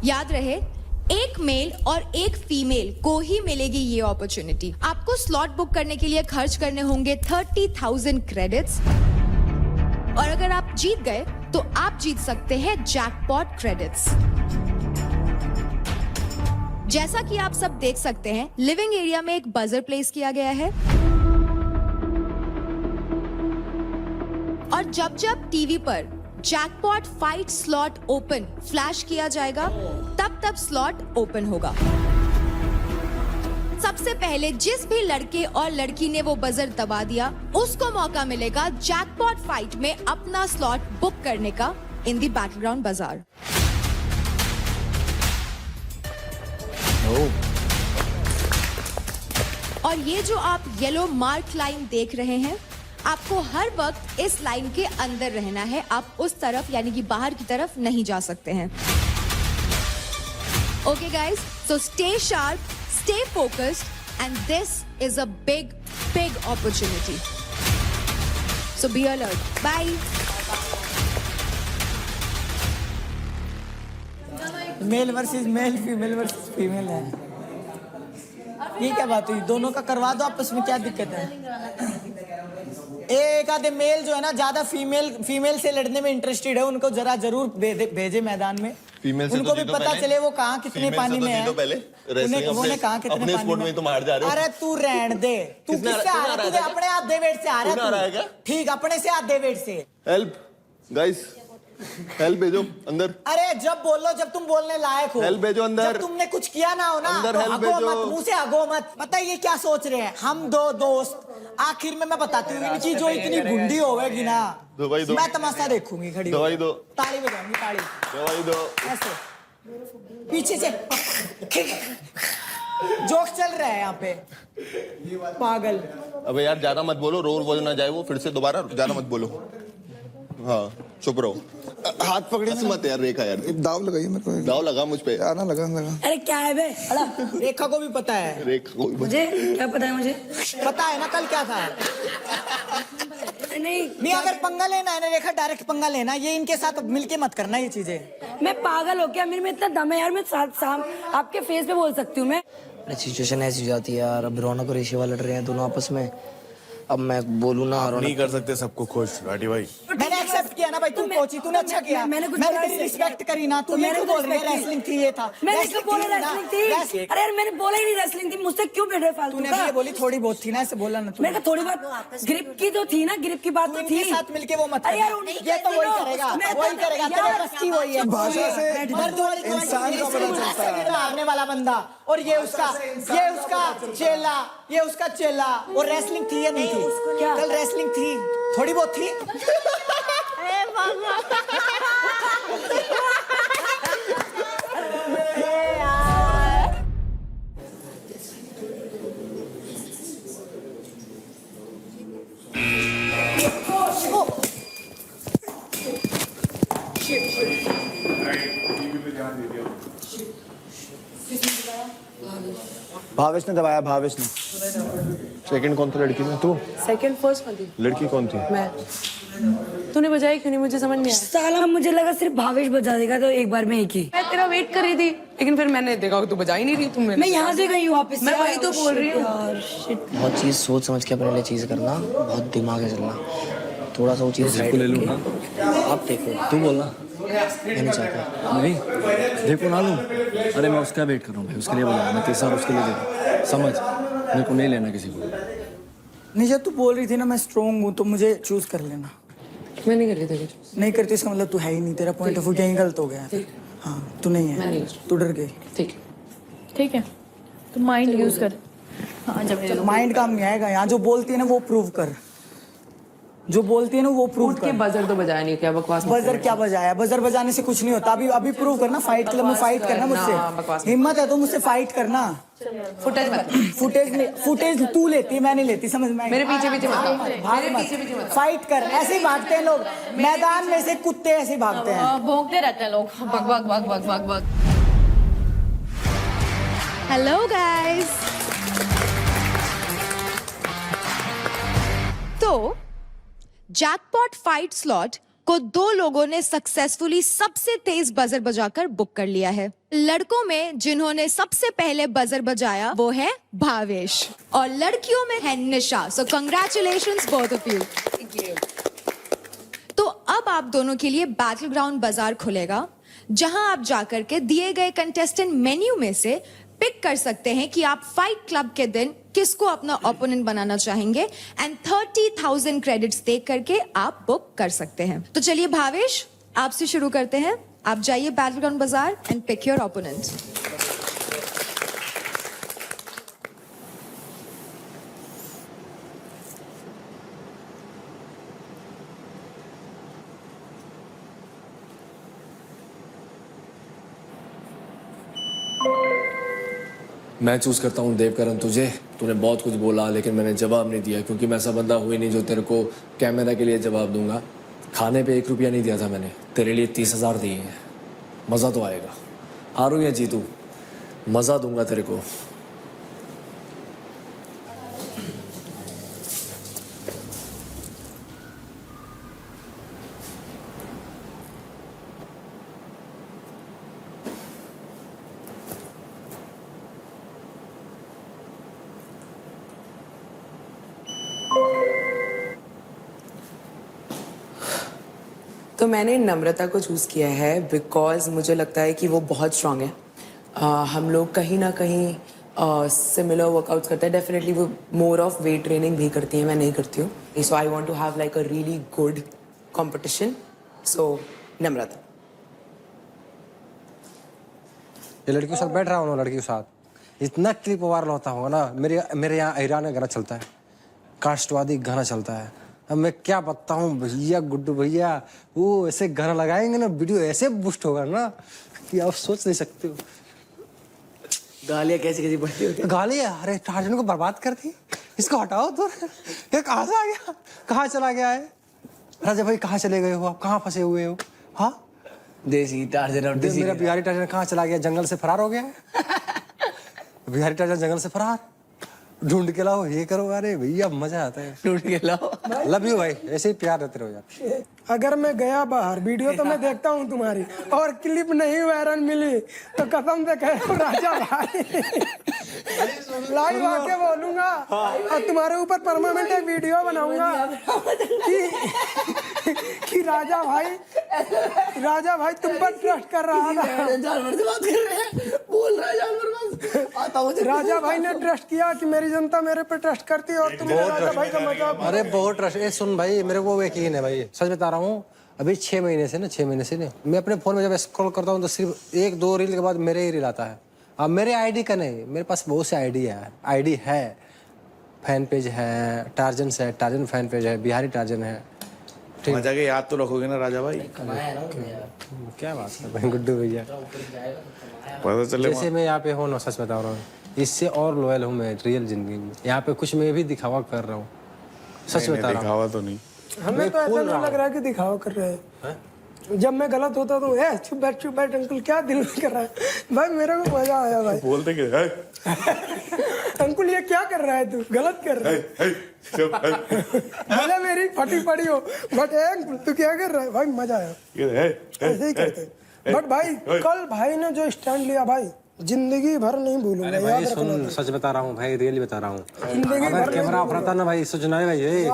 A: याद रहे, एक मेल और एक फीमेल को ही मिलेगी ये अपॉर्चुनिटी। आपको स्लॉट बुक करने के लिए खर्च करने होंगे 30,000 क्रेडिट्स और अगर आप जीत गए तो आप जीत सकते हैं जैकपॉट क्रेडिट्स। जैसा कि आप सब देख सकते हैं, लिविंग एरिया में एक बजर प्लेस किया गया है और जब जब टीवी पर jackpot fight slot open flash किया जाएगा तब तब स्लॉट ओपन होगा। सबसे पहले जिस भी लड़के और लड़की ने वो बजर दबा दिया उसको मौका मिलेगा जैकपॉट फाइट में अपना स्लॉट बुक करने का इन दी बैटलग्राउंड बाजार। और ये जो आप येलो मार्क लाइन देख रहे हैं, आपको हर वक्त इस लाइन के अंदर रहना है, आप उस तरफ यानी कि बाहर की तरफ नहीं जा सकते हैं। Okay, guys. So stay sharp, stay focused, and this is a big, big opportunity. So be alert. Bye.
C: Male versus male, female versus female है। ये क्या बात हुई? दोनों का करवा दो आपस में, क्या दिक्कत है? एक आधे मेल जो है ना ज्यादा फीमेल से लड़ने में इंटरेस्टेड है, उनको जरा जरूर भेजे मैदान में।
M: फीमेल से
C: उनको भी पता चले वो कहाँ कितने पानी में है। उन्हें कहाँ कितने पानी में।
M: तो मार जा रहे हो।
C: अरे तू रहने दे, तू किससे आ रहा है? तू अपने आधे वेट से आ रहा है। ठीक, अपने से आधे वेट से।
M: हेल्प गाइस, हेल्प भेजो अंदर।
C: अरे जब बोलो, जब तुम बोलने लायक हो।
M: हेल्प भेजो अंदर।
C: जब तुमने कुछ किया ना हो ना,
M: अंदर
C: तो
M: हेल्प
C: हगो
M: भेजो।
C: मत, मुंह से हगो मत। पता है ये क्या सोच रहे हैं? हम दो दोस्त, आखिर में मैं बताती हूँ, इनकी जो इतनी गुंडी होगी ना,
M: दवाई दो।
C: मैं तमाशा देखूंगी खड़ी।
M: दवाई दो।
C: ताली बजाऊंगी, ताली।
M: दवाई दो।
C: ऐसे पीछे से जोक चल रहा है यहाँ पे। पागल।
M: अबे यार ज्यादा मत बोलो, रोल बोल ना जाए वो फिर से दोबारा, ज्यादा मत बोलो। हाँ चुप रहो।
B: हाथ पकड़े
M: मत यार रेखा यार,
B: दाव लगाइए मेरे को।
M: दाव लगा मुझ पे।
B: आना लगा।
C: अरे क्या है बे? रेखा को भी पता है।
M: रेखा को भी
C: मुझे क्या पता है? मुझे पता है ना कल क्या था। नहीं अगर पंगा लेना है ना रेखा, डायरेक्ट पंगा लेना, ये इनके साथ मिलके मत करना ये चीजें।
E: मैं पागल हो क्या? मेरे में इतना दम है यार, मैं आपके फेस पे बोल सकती हूँ मैं।
P: सिचुएशन ऐसी हो जाती है यार, अब रौनक और ऋषिवा लड़ रहे हैं दोनों आपस में। अब मैं बोलूँ ना,
G: नहीं कर सकते सबको खुश राठी भाई।
C: मैंने एक्सेप्ट किया ना भाई, तू कोची, तूने अच्छा किया। मैंने तेरी रिस्पेक्ट करी ना, तू मेरे को बोल रही है रेसलिंग थी, ये था।
E: मैंने क्यों बोला रेसलिंग थी? अरे यार मैंने बोला ही नहीं रेसलिंग थी, मुझसे क्यों बैठ रहे फालतू का?
C: तूने ये बोली थोड़ी बहुत थी ना, ऐसे बोला ना तू।
E: मेरे को थोड़ी बात ग्रिप की तो थी ना, ग्रिप की बात तो थी।
C: उनके साथ मिलके वो मत।
E: अरे यार
C: ये तो वही करेगा, वही करेगा, तेरे बस की वही है।
B: भाषा से इंसान का पता चलता है।
C: मारने वाला बंदा, और ये उसका चेला, ये उसका चेला। और रेसलिंग थी या नहीं थी? कल रेसलिंग थी, थोड़ी बहुत थी।
B: भावेश ने दबाया, भावेश ने।
M: सेकंड कौन था लड़की में? तू?
E: सेकंड फर्स्ट में थी
M: लड़की कौन थी?
E: मैं। तूने बजाई क्यों नहीं? मुझे समझ नहीं आया। साला मुझे लगा सिर्फ भावेश बजा देगा, तो एक बार में एक ही। मैं तेरा वेट कर रही थी, लेकिन फिर मैंने देखा कि तू बजा ही नहीं रही। तुम मैं यहाँ से गई हूँ वापस। मैं वही तो बोल रही हूँ।
P: बहुत चीज सोच समझ के अपने लिए चीज करना, बहुत दिमाग है चलना। थोड़ा सा वो चीज
O: ले लूँ ना?
P: आप देखो,
O: तू बोलना।
P: मैं नहीं चाहता।
O: नहीं देखो ना लूँ। अरे मैं उसका वेट कर रहा हूँ भाई, उसके लिए बोला मैं तीसरा उसके लिए देखा। समझ, मेरे को नहीं लेना किसी को।
C: निशा तू बोल रही थी ना मैं स्ट्रॉन्ग हूँ, तो मुझे चूज कर लेना।
E: मैं नहीं कर रही थी कुछ।
C: नहीं करती इसका मतलब तू है ही नहीं, तेरा पॉइंट ऑफ व्यू कहीं गलत हो गया। हाँ तू नहीं है, तू डर गई।
N: ठीक है, तो माइंड यूज कर। हाँ जब
C: माइंड काम नहीं आएगा यहाँ। जो बोलती है ना वो प्रूव कर, जो बोलती है ना वो प्रूव कर।
E: बजर तो बजाया नहीं, क्या बकवास।
C: बजर क्या बजाया? बजर बजाने से कुछ नहीं होता। अभी प्रूव करना, फाइट क्लब में फाइट करना मुझसे। हिम्मत है तो मुझसे फाइट करना। फुटेज तू लेती, मैं नहीं लेती, समझ में?
E: मेरे पीछे पीछे
C: भाग, फाइट कर। ऐसे ही भागते हैं लोग मैदान में से, कुत्ते ऐसे ही भागते हैं।
N: भौंकते रहते हैं लोग, भग भग भग भग भग भग।
A: Hello guys. तो जैकपॉट फाइट स्लॉट को 2 लोगों ने सक्सेसफुली सबसे तेज बजर बजाकर बुक कर लिया है। लड़कों में जिन्होंने सबसे पहले बजर बजाया वो है भावेश, और लड़कियों में है Nisha. So congratulations both of you. तो अब आप दोनों के लिए बैटल ग्राउंड बाजार खुलेगा, जहां आप जाकर के दिए गए कंटेस्टेंट मेन्यू में से पिक कर सकते हैं कि आप फाइट क्लब के दिन किसको अपना ओपोनेंट बनाना चाहेंगे, एंड 30,000 क्रेडिट्स दे करके आप बुक कर सकते हैं। तो चलिए भावेश, आपसे शुरू करते हैं। आप जाइए बैटल ग्राउंड बाजार एंड पिक योर ओपोनेंट।
O: मैं चूज करता हूँ देवकरण तुझे। तूने बहुत कुछ बोला लेकिन मैंने जवाब नहीं दिया, क्योंकि मैं ऐसा बंदा हुई नहीं जो तेरे को कैमरा के लिए जवाब दूंगा। खाने पे 1 रुपया नहीं दिया था मैंने, तेरे लिए 30,000 दिए हैं। मज़ा तो आएगा। हारूं या जीतूं मजा दूंगा तेरे को।
E: तो मैंने नम्रता को चूज़ किया है बिकॉज मुझे लगता है कि वो बहुत स्ट्रांग है। हम लोग कहीं ना कहीं सिमिलर वर्कआउट्स करते हैं। डेफिनेटली वो मोर ऑफ वेट ट्रेनिंग भी करती है, मैं नहीं करती हूँ। So I want to have like a really good competition. So Namrata.
L: ये लड़की के साथ बैठ रहा हूँ ना, लड़की के साथ इतना क्लिप वायरल होता होगा ना। मेरे यहाँ ईरान में गाना चलता है, कास्टवादी गाना चलता है। अब मैं क्या बताऊं भैया, गुड्डू भैया, वो ऐसे गाना लगाएंगे ना, वीडियो ऐसे बूस्ट होगा ना कि आप सोच नहीं सकते हो।
P: गालियाँ कैसी बढ़ती होती है।
L: गालियाँ, अरे टार्जन को बर्बाद कर दी, इसको हटाओ तो। ये कहाँ से आ गया, कहाँ चला गया है? राजा भाई कहाँ चले गए हो आप, कहाँ फंसे हुए हो? हाँ,
P: देसी टार्जन और देसी
L: मेरा बिहारी टार्जन कहाँ चला गया? जंगल से फरार हो गया है। बिहारी टार्जन जंगल से फरार, ढूंढ के लाओ, ये करो। अरे भैया मजा आता है,
P: ढूंढ के लाओ।
L: लव यू भाई, ऐसे ही प्यार देते रहो यार।
D: अगर मैं गया बाहर, वीडियो तो मैं देखता हूँ तुम्हारी, और क्लिप नहीं वायरल मिली तो कसम से कह रहा हूं राजा भाई लाइव आके बोलूंगा और तुम्हारे ऊपर परमानेंट एक वीडियो बनाऊंगा कि राजा भाई तुम पर ट्रस्ट कर रहा था।
P: जानवर से बात कर रहे हैं, बोल रहा है जानवर बस। आता हूँ
D: राजा भाई ने ट्रस्ट किया कि मेरी जनता मेरे पे ट्रस्ट करती है और तुमने राजा भाई का मजाक।
L: अरे बहुत ट्रस्ट। ए सुन भाई, मेरे को यकीन है भाई, सच बता रहा हूँ। अभी 6 महीने से ना मैं अपने फोन में जब स्क्रॉल करता हूँ तो सिर्फ 1-2 रील के बाद मेरे ही रील आता है। अब मेरे आईडी का नहीं, मेरे पास बहुत से आईडी है। फैन पेज है, टार्जन फैन पेज है, बिहारी टार्जन है।
G: मजा के याद तो रखोगे ना राजा भाई?
L: क्या बात कर रहे हैं गुड्डू भैया,
G: पता चले
L: जैसे मैं यहाँ पे हूँ ना, सच बता रहा हूँ, इससे और लॉयल हूँ मैं रियल जिंदगी में। यहाँ पे कुछ मैं भी दिखावा कर रहा हूँ, सच बता रहा हूँ।
G: दिखावा तो नहीं,
D: हमें तो ऐसा नहीं लग रहा है कि दिखावा कर रहे हैं। जब मैं गलत होता तो चुप बैठ अंकल, क्या दिल में कर रहा है भाई? मेरे को मजा आया भाई।
G: बोलते कि
D: अंकुल ये क्या कर रहा है, तू गलत कर रहा है। भले मेरी फटी पड़ी हो, बट अंकुल तू क्या कर रहा है भाई? मजा आया, ऐसे ही करते। बट भाई कल भाई ने जो स्टैंड लिया भाई, जिंदगी भर नहीं भूलूंगा। याद रखना।
L: सच बता रहा हूँ भाई, रियली बता रहा हूँ। अगर कैमरा ऑफ रहता ना भाई, सोचना है भाई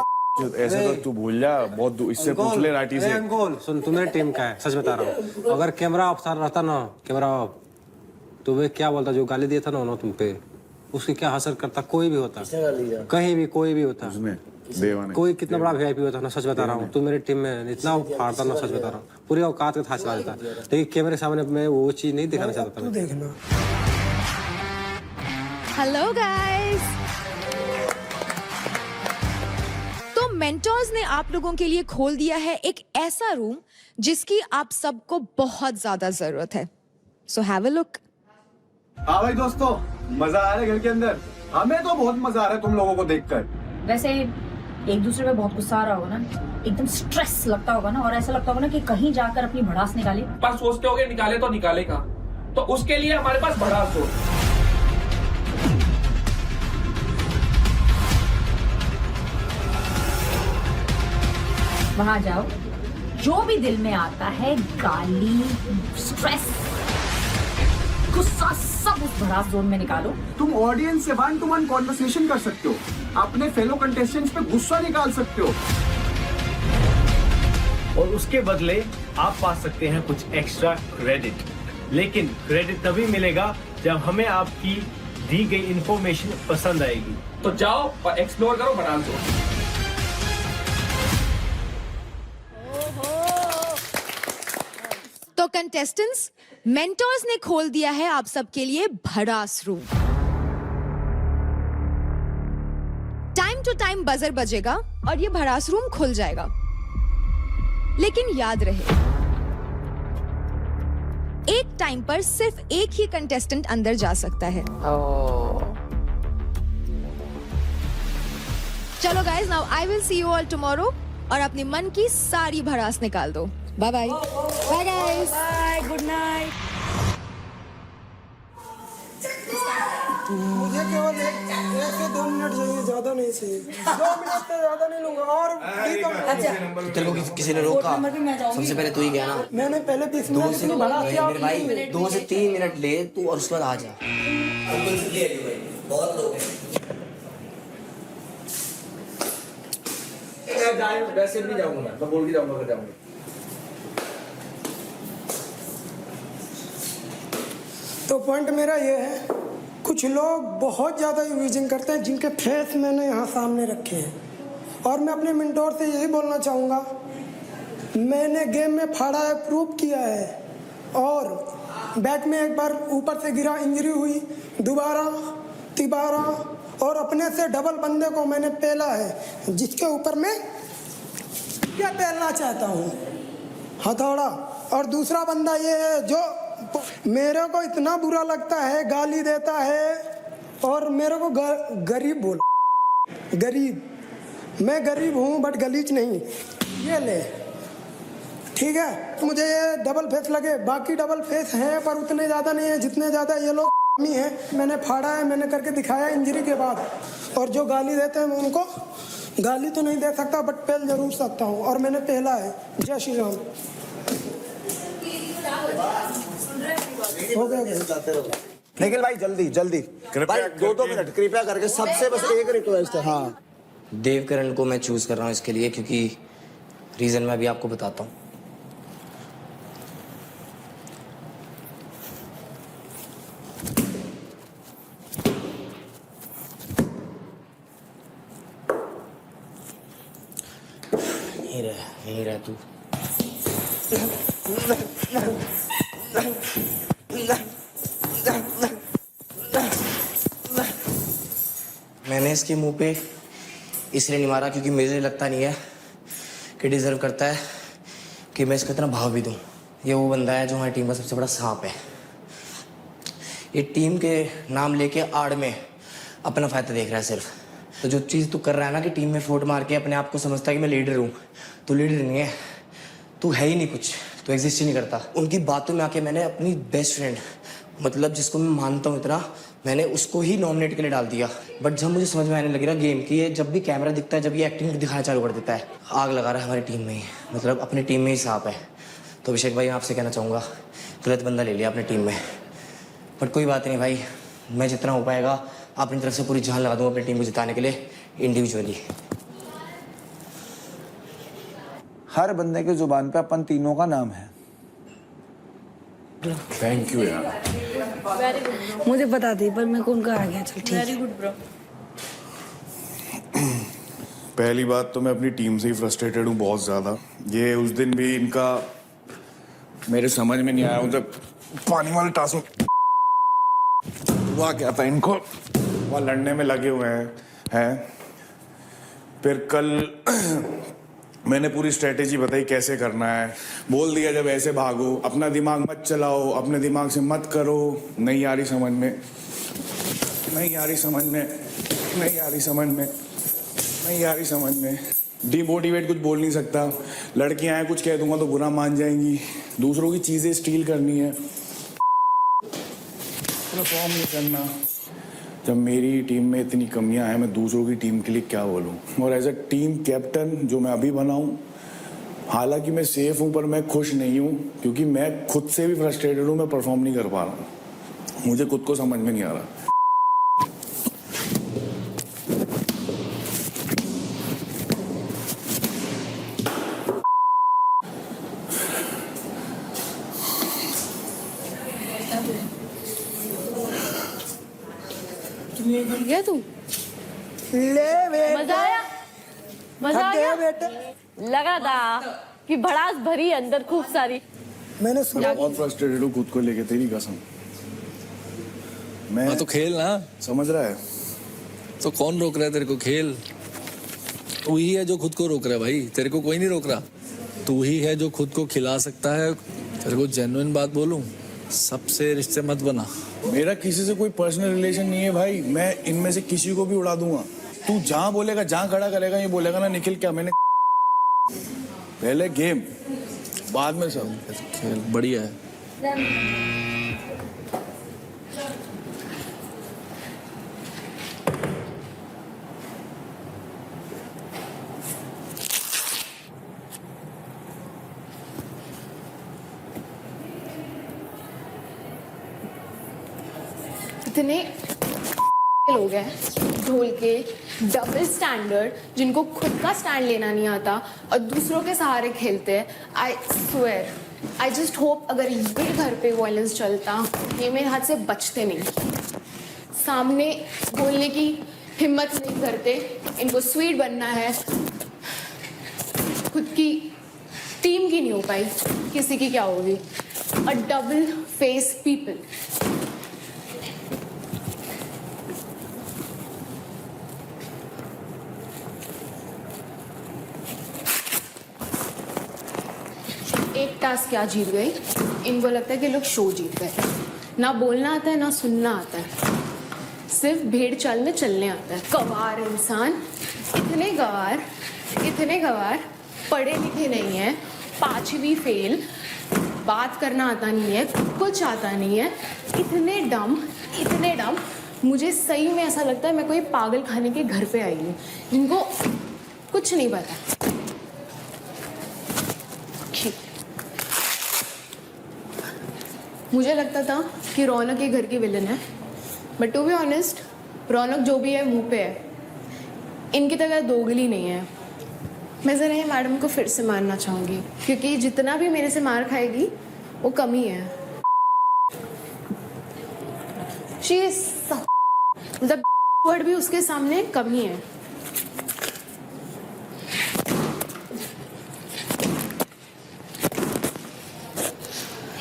G: ऐसे तो तू भूल जा, बहुत इससे पूछ ले राठी से।
L: अंकुल सुन, तू मेरी टीम का है, सच बता रहा हूँ। अगर कैमरा ऑफ रहता ना, कैमरा ऑफ, तो वे क्या बोलता, जो गाली दिया था ना तुम पे, उसकी क्या असर करता? कोई भी होता, कहीं भी कोई भी होता, कोई कितना बड़ा VIP होता ना, सच बता रहा हूँ। तू मेरी टीम में इतना फाड़ता ना, सच बता रहा हूँ, पूरी औकात के था चला जाता। लेकिन कैमरे के सामने मैं वो चीज नहीं दिखाना चाहता था।
D: देखना।
A: Hello guys. तो मेंटोर्स ने आप लोगों के लिए खोल दिया है एक ऐसा रूम जिसकी आप सबको बहुत ज्यादा जरूरत है। So have a look.
H: हाँ भाई दोस्तों, मजा आ रहा है घर के अंदर? हमें तो बहुत मजा आ रहा है तुम लोगों को देखकर।
E: वैसे एक दूसरे पे बहुत गुस्सा आ रहा होगा ना, एकदम स्ट्रेस लगता होगा ना, और ऐसा लगता होगा ना कि कहीं जाकर अपनी भड़ास निकाले।
H: पर सोचते होगे निकाले तो निकाले कहाँ? तो उसके लिए हमारे पास भड़ास हो।
E: वहां जाओ, जो भी दिल में आता है, गाली, स्ट्रेस, गुस्सा, सब उस भड़ास जोन में निकालो।
H: तुम ऑडियंस से वन टू वन कॉन्वर्सेशन कर सकते हो, अपने फेलो कंटेस्टेंट्स पे गुस्सा निकाल सकते हो, और उसके बदले आप पा सकते हैं कुछ एक्स्ट्रा क्रेडिट। लेकिन क्रेडिट तभी मिलेगा जब हमें आपकी दी गई इंफॉर्मेशन पसंद आएगी। तो जाओ और एक्सप्लोर करो भड़ास जोन।
A: तो कंटेस्टेंट्स, मेंटोर्स ने खोल दिया है आप सबके लिए भड़ास room. Time to time buzzer बजेगा और ये भड़ास रूम खुल जाएगा। लेकिन याद रहे, एक टाइम पर सिर्फ एक ही कंटेस्टेंट अंदर जा सकता है। चलो guys, now I will see you all tomorrow, और अपनी मन की सारी भड़ास निकाल दो। Bye bye. Bye guys.
E: Bye, good night.
D: मुझे केवल एक से 2 मिनट चाहिए, ज्यादा नहीं चाहिए। 2 मिनट से ज्यादा नहीं लूंगा। और
P: तेरे को किसी ने रोका? सबसे पहले तू ही गया ना।
D: मैंने पहले 20 मिनट
P: मेरे भाई 2 से 3 मिनट ले तू और उसके बाद आ जा। बहुत लोग
O: वैसे नहीं जाऊंगा, मैं बोल के जाऊंगा अगर जाऊंगा।
D: तो पॉइंट मेरा ये है, कुछ लोग बहुत ज़्यादा यूजिंग करते हैं जिनके फेस मैंने यहाँ सामने रखे हैं। और मैं अपने मिनटोर से यही बोलना चाहूँगा, मैंने गेम में फाड़ा है, प्रूव किया है। और बैट में एक बार ऊपर से गिरा, इंजरी हुई, दोबारा तिबारा, और अपने से डबल बंदे को मैंने पेला है, जिसके ऊपर मैं क्या पेलना चाहता हूँ, हथौड़ा। और दूसरा बंदा ये है जो मेरे को इतना बुरा लगता है, गाली देता है और मेरे को गरीब बोला। गरीब, मैं गरीब हूँ बट गलीच नहीं। ये ले, ठीक है। मुझे ये डबल फेस लगे, बाकी डबल फेस हैं पर उतने ज़्यादा नहीं है जितने ज़्यादा ये लोग हैं। मैंने फाड़ा है, मैंने करके दिखाया इंजरी के बाद। और जो गाली देते हैं मैं उनको गाली तो नहीं दे सकता बट पेल जरूर सकता हूँ, और मैंने पहला है। जय श्री राम। हो गया।
B: निखिल भाई जल्दी जल्दी भाई, 2 मिनट कृपया करके, सबसे बस एक रिक्वेस्ट है। हाँ,
P: देवकरण को मैं चूज कर रहा हूँ इसके लिए, क्योंकि रीजन मैं अभी आपको बताता हूँ। यहीं रह तू। मैंने इसके मुंह पे इसलिए नहीं मारा क्योंकि मुझे लगता नहीं है कि डिजर्व करता है कि मैं इसको इतना भाव भी दूं। ये वो बंदा है जो हमारी टीम का सबसे बड़ा सांप है। ये टीम के नाम लेके आड़ में अपना फायदा देख रहा है सिर्फ। तो जो चीज़ तू कर रहा है ना कि टीम में फोट मार के अपने आप को समझता है कि मैं लीडर हूँ, तू लीडर नहीं है, तू है ही नहीं कुछ, तू एग्जिस्ट ही नहीं करता। उनकी बातों में आके मैंने अपनी बेस्ट फ्रेंड, मतलब जिसको मैं मानता हूँ इतना, मैंने उसको ही नॉमिनेट के लिए डाल दिया। बट जब मुझे समझ में आने लगी ना गेम की, ये जब भी कैमरा दिखता है, जब ये एक्टिंग दिखाना चालू कर देता है, आग लगा रहा है हमारी टीम में ही, मतलब अपनी टीम में ही सांप है। तो अभिषेक भाई, मैं आपसे कहना चाहूँगा, गलत बंदा ले लिया अपनी टीम में। बट कोई बात नहीं भाई, मैं जितना हो पाएगा अपनी तरफ से पूरी जान लगा दूंगा अपनी टीम को जिताने के लिए इंडिविजुअली।
B: हर बंदे की जुबान पे अपन तीनों का नाम है।
G: थैंक यू यार।
N: मुझे पता थी पर मेरे को उनका आ गया। चल ठीक है। Very good bro.
G: पहली बात तो मैं अपनी टीम से ही फ्रस्ट्रेटेड हूँ बहुत ज़्यादा। ये उस दिन भी इनका मेरे समझ में नहीं आया, जब पानी वाले टास्क में हुआ क्या था, इनको वहाँ लड़ने में लगे हुए हैं। फिर कल मैंने पूरी स्ट्रेटेजी बताई कैसे करना है, बोल दिया जब ऐसे भागो, अपना दिमाग मत चलाओ, अपने दिमाग से मत करो। नहीं आ रही समझ में, नहीं आ रही समझ में, नहीं आ रही समझ में, नहीं आ रही समझ में। डिमोटिवेट कुछ बोल नहीं सकता। लड़कियां हैं, कुछ कह दूंगा तो बुरा मान जाएंगी। दूसरों की चीजें स्टील करनी है, परफॉर्म नहीं करना। जब मेरी टीम में इतनी कमियां हैं, मैं दूसरों की टीम के लिए क्या बोलूं। और एज अ टीम कैप्टन जो मैं अभी बना हूं, हालांकि मैं सेफ हूं पर मैं खुश नहीं हूं, क्योंकि मैं खुद से भी फ्रस्ट्रेटेड हूं। मैं परफॉर्म नहीं कर पा रहा हूं, मुझे खुद को समझ में नहीं आ रहा।
N: गया तू?
D: ले बेटा,
N: मजा आया? मजा आ गया?
D: बेटा,
N: लगा था कि भड़ास भरी अंदर खूब सारी।
D: मैंने सुना।
G: बहुत फ्रस्ट्रेटेड हूँ खुद को लेके, तेरी कसम। मैं
O: तो खेल ना,
G: समझ रहा है
O: तो कौन रोक रहा है तेरे को? खेल। तू ही है जो खुद को रोक रहा है भाई, तेरे को कोई नहीं रोक रहा। तू ही है जो खुद को खिला सकता है। तेरे को जेन्युइन बात बोलूं, सबसे रिश्ते मत बना।
G: मेरा किसी से कोई पर्सनल रिलेशन नहीं है भाई, मैं इनमें से किसी को भी उड़ा दूंगा। तू जहां बोलेगा, जहां खड़ा करेगा, ये बोलेगा ना निखिल क्या मैंने पहले गेम बाद में सब
O: खेल। बढ़िया है।
I: इतने लोग हैं ढोल के डबल स्टैंडर्ड जिनको खुद का स्टैंड लेना नहीं आता और दूसरों के सहारे खेलते हैं. I swear, I just hope अगर ये घर पे वायलेंस चलता ये मेरे हाथ से बचते नहीं. सामने बोलने की हिम्मत नहीं करते, इनको स्वीट बनना है, खुद की टीम की नहीं हो पाई, किसी की क्या होगी. अ डबल फेस पीपल. एक टास्क क्या जीत गई, इनको लगता है कि लोग शो जीत गए. ना बोलना आता है ना सुनना आता है, सिर्फ भेड़ चाल में चलने आता है. गवार इंसान, इतने गवार पढ़े लिखे नहीं है, 5वीं फेल, बात करना आता नहीं है, कुछ आता नहीं है. इतने डम. मुझे सही में ऐसा लगता है मैं कोई पागल खाने के घर पे आई हूँ जिनको कुछ नहीं पता. मुझे लगता था कि रौनक ये घर की विलन है, बट टू बी ऑनेस्ट रौनक जो भी है मुंह पे है. इनकी तरह दोगली नहीं है. मैं ज़रा ये मैडम को फिर से मारना चाहूँगी क्योंकि जितना भी मेरे से मार खाएगी वो कम ही है. मतलब वर्ड भी उसके सामने कम ही है.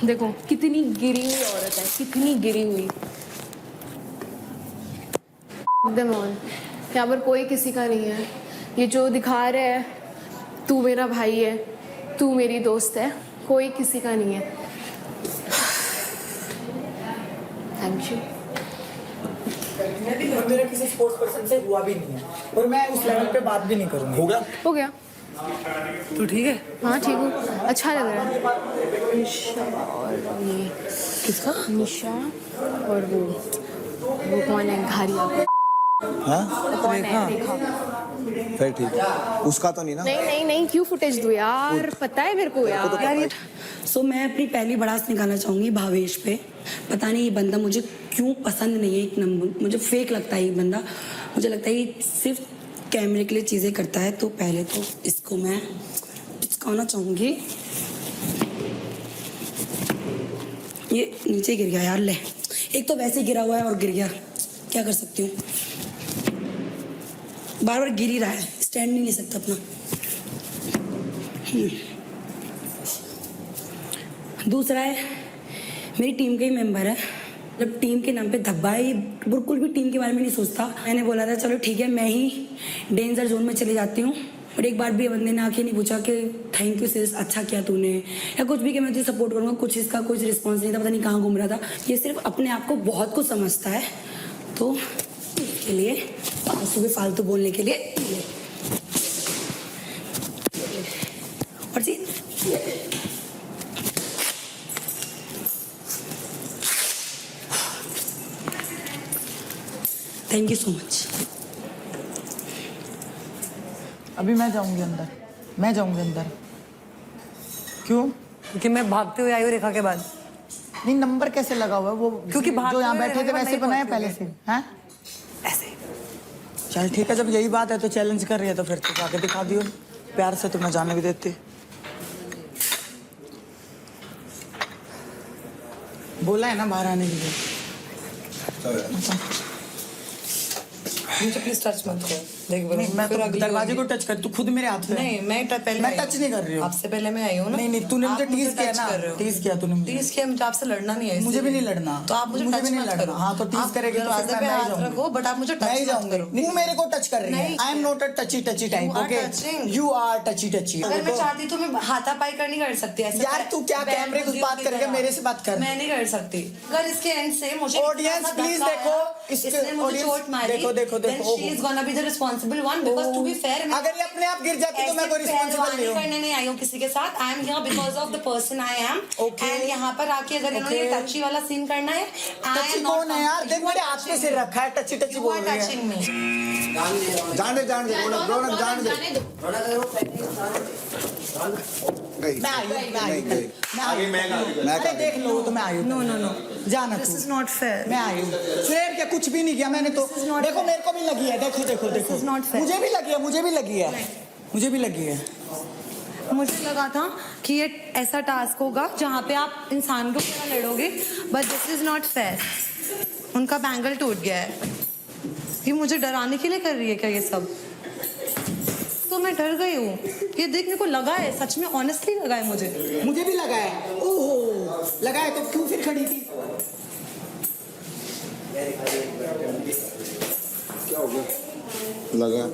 I: देखो कितनी गिरी हुई औरत है, कितनी गिरी हुई. एकदम ऑन. यहाँ पर कोई किसी का नहीं है. ये जो दिखा रहे हैं तू मेरा भाई है, तू मेरी दोस्त है, कोई किसी का नहीं है. Thank you.
C: मेरा किसी स्पोर्ट्स पर्सन से हुआ भी नहीं है और मैं उस लेवल पे बात भी नहीं करूँगा.
I: हो गया.
C: तू ठीक है?
I: हाँ ठीक हूँ, अच्छा लग रहा है. निशा और ये किसका? निशा और वो कौन है? घारिया.
B: हाँ
I: कौन है? रेखा.
B: फिर ठीक है, उसका तो नहीं ना.
I: नहीं क्यों फुटेज दूँ यार, पता है मेरे को यार.
R: सो मैं अपनी पहली बड़ास निकालना चाहूँगी भावेश पे. पता नहीं ये बंदा मुझे क्यों पसंद नहीं है. एक नंबर मुझे फेक लगता है ये बंदा. मुझे लगता है ये सिर्फ कैमरे के लिए चीज़ें करता है. तो पहले तो इसको मैं चिपकाना चाहूँगी. ये नीचे गिर गया यार. ले, एक तो वैसे गिरा हुआ है और गिर गया, क्या कर सकती हूँ. बार बार गिर ही रहा है, स्टैंड नहीं ले सकता अपना. दूसरा है मेरी टीम का ही मेंबर है. जब टीम के नाम पे धब्बा है, बिल्कुल भी टीम के बारे में नहीं सोचता. मैंने बोला था चलो ठीक है मैं ही डेंजर जोन में चली जाती हूँ, और एक बार भी बंदे ने आके नहीं पूछा कि थैंक यू सिर्फ अच्छा किया तूने या कुछ भी कि मैं तुझे सपोर्ट करूँगा. कुछ इसका कुछ रिस्पॉन्स नहीं था, पता नहीं कहाँ घूम रहा था. ये सिर्फ अपने आप को बहुत कुछ समझता है. तो इसके लिए फालतू बोलने के लिए और जी थैंक यू सो मच.
C: अभी मैं जाऊंगी अंदर. क्यों?
R: क्योंकि मैं भागते हुए आई हूँ रेखा के बाद.
C: नहीं, नंबर कैसे लगा हुआ है वो?
R: क्योंकि
C: जो यहाँ बैठे थे वैसे बनाया पहले से. हैं?
R: ऐसे.
C: चल ठीक है, जब यही बात है तो चैलेंज कर रही है तो फिर तो जाके दिखा दियो. प्यार से तो मैं जाने भी देती. बोला है ना बाहर आने के लिए.
R: मुझे प्लीज टच मत कर. देख
C: मैं तो दरवाजे को टच कर, तू खुद मेरे हाथ पे.
R: नहीं मैं
C: टच नहीं कर रही हूँ.
R: आपसे पहले मैं आई हूँ ना.
C: नहीं तूने मुझे टीज किया ना. टीज किया तूने मुझे.
R: टीज किया, मुझे आपसे लड़ना नहीं है.
C: मुझे भी नहीं लड़ना.
R: तो आप मुझे
C: भी नहीं लड़ना. हाँ तो टीज करेगी तो आज मैं
R: हाथ रखो, बट आप मुझे टच मत करो.
C: तू मेरे को टच कर रही है. I am not a touchy type. Okay, you are touchy.
R: अगर मैं चाहती तो मैं हाथापाई कर नहीं कर सकती ऐसे.
C: यार तू क्या कैमरे की बात करेगा, मेरे से बात कर.
R: मैं नहीं कर सकती. अगर इसके एंड से मुझे
C: ऑडियंस प्लीज देखो,
R: इसने मुझे चोट मारी.
C: देखो.
R: She is gonna be the responsible one, because to be fair,
C: अगर ये अपने आप गिर जाती तो मैं कोई रिस्पांसिबल नहीं हूं.
R: करने नहीं आई हूं किसी के साथ. I am here because of the person I am. And यहां पर आके अगर इन्होंने टची वाला सीन करना है, आई एम नॉट.
C: कौन है यार? देख मेरे हाथ पे सिर रखा है, टची बोल रही है.
R: टचिंग मी.
B: जान दे रौनक जान दे गई नहीं गई मैं
C: अरे देख लो तो मैं आई हूँ नो जाना
R: दिस इज नॉट फेयर।
C: मैं आई हूँ फेर क्या कुछ भी नहीं किया मैंने तो देखो मेरे को भी लगी है देखो
R: is not fair.
C: मुझे भी लगी है
R: मुझे लगा था कि ये ऐसा टास्क होगा जहाँ पे आप इंसान को पूरा लड़ोगे, but this is not fair. उनका बैंगल टूट गया है। ये मुझे डराने के लिए कर रही है क्या ये सब? तो मैं डर गई हूँ। ये देखने को लगा है, सच में ऑनेस्टली लगा है मुझे
C: भी लगा है। ओहो लगा है तो क्यों फिर खड़ी थी?
B: क्या हो गया लगा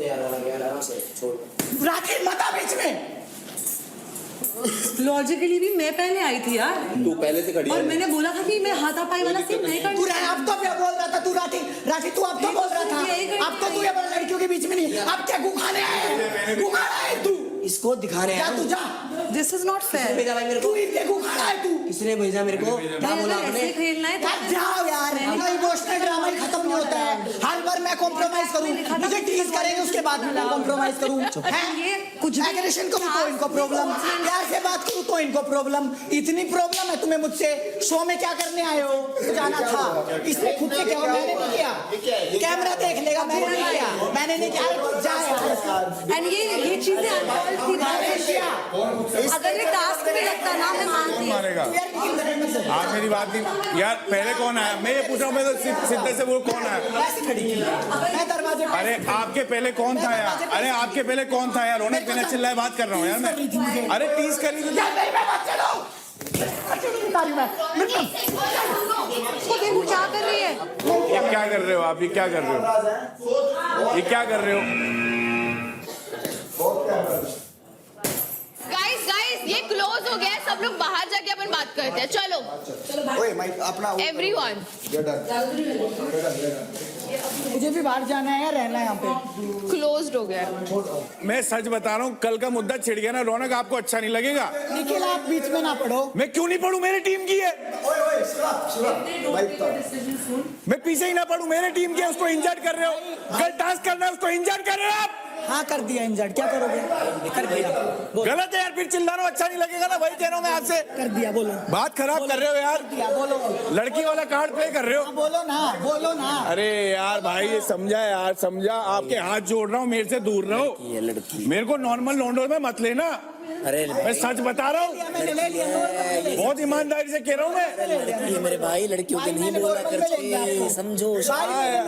C: राखी मत आ बीच में।
R: लॉजिकली भी मैं पहले आई थी यार।
M: तू पहले से खड़ी
R: और
M: है।
R: मैंने बोला था कि मैं हाथापाई वाला सीन नहीं
C: तू
R: करना।
C: अब तो क्या बोल रहा था तू राखी तू अब तो बोल रहा था अब तो तू ये लड़कियों के बीच में नहीं अब क्या गुखाने आए तू
P: इसको दिखा रहे
C: जा
P: हैं
C: तू जा
R: दिस इज नॉट फेयर।
P: भेजा भाई मेरे को
C: तू इनके गुखाना है तू
P: किसने भेजा मेरे को क्या बोला आपने
R: ऐसे खेलना है
C: यार जाओ यार इतना इमोशनल ड्रामा ही खत्म नहीं होता है हर बार मैं कॉम्प्रोमाइज करूं मुझे टीज करेंगे उसके बाद मैं कॉम्प्रोमाइज करूं
R: ये कुछ भी
C: एग्रेशन करूं तो इनको प्रॉब्लम प्यार से बात करूं तो इनको प्रॉब्लम इतनी प्रॉब्लम है तुम्हें मुझसे शो में क्या करने आए हो जाना था इसने खुद से क्या मैंने नहीं किया कैमरा देख लेगा मैंने नहीं किया जा यार
R: एंड ये चीजें अगर ये टास्क भी लगता ना मैं मानती।
G: मारेगा आप मेरी बात नहीं यार पहले कौन आया मैं ये पूछ रहा हूँ मैं तो सिद्धे से वो कौन आया
C: मैं दरवाजे
G: अरे आपके पहले कौन था यार अरे आपके पहले कौन था यार रौनक बिना चिल्लाए बात कर रहा हूँ यार मैं अरे टीज कर रही
R: क्या कर रही है
G: ये क्या कर रहे हो आप ये क्या कर रहे हो ये क्या कर रहे हो
I: गाइस ये क्लोज हो गया है सब लोग बाहर जाके अपन बात करते हैं चलो
B: ओए माइक अपना
I: एवरीवन
C: मुझे भी बाहर जाना है या रहना है यहाँ पे
I: क्लोज्ड हो गया है।
G: मैं सच बता रहा हूँ कल का मुद्दा छिड़ गया ना रौनक आपको अच्छा नहीं लगेगा
C: निखिल आप बीच में ना पढ़ो
G: मैं क्यों नहीं पढ़ूं मेरी टीम की है मैं पीछे ही ना पढ़ूं मेरी टीम की है उसको इंजर्ड कर रहे हो कल टास्क करना है उसको इंजर्ड कर रहे हो आप
C: हाँ कर दिया इंजर्ड क्या करोगे कर दिया
G: गलत है यार फिर चिल्लाना अच्छा नहीं लगेगा ना वही कह रहा हूँ मैं आपसे
C: कर दिया बोलो
G: बात खराब कर रहे हो यार
C: बोलो
G: लड़की वाला कार्ड प्ले कर रहे हो
C: बोलो ना
G: अरे यार भाई ये समझा आपके हाथ जोड़ रहा हूँ मेरे से दूर रहो मेरे को नॉर्मल लॉन्डो में मत लेना
P: अरे
G: मैं सच बता रहा हूँ बहुत ईमानदारी से कह रहा हूँ मैं
P: ये मेरे भाई लड़कियों के नहीं बोला करते समझो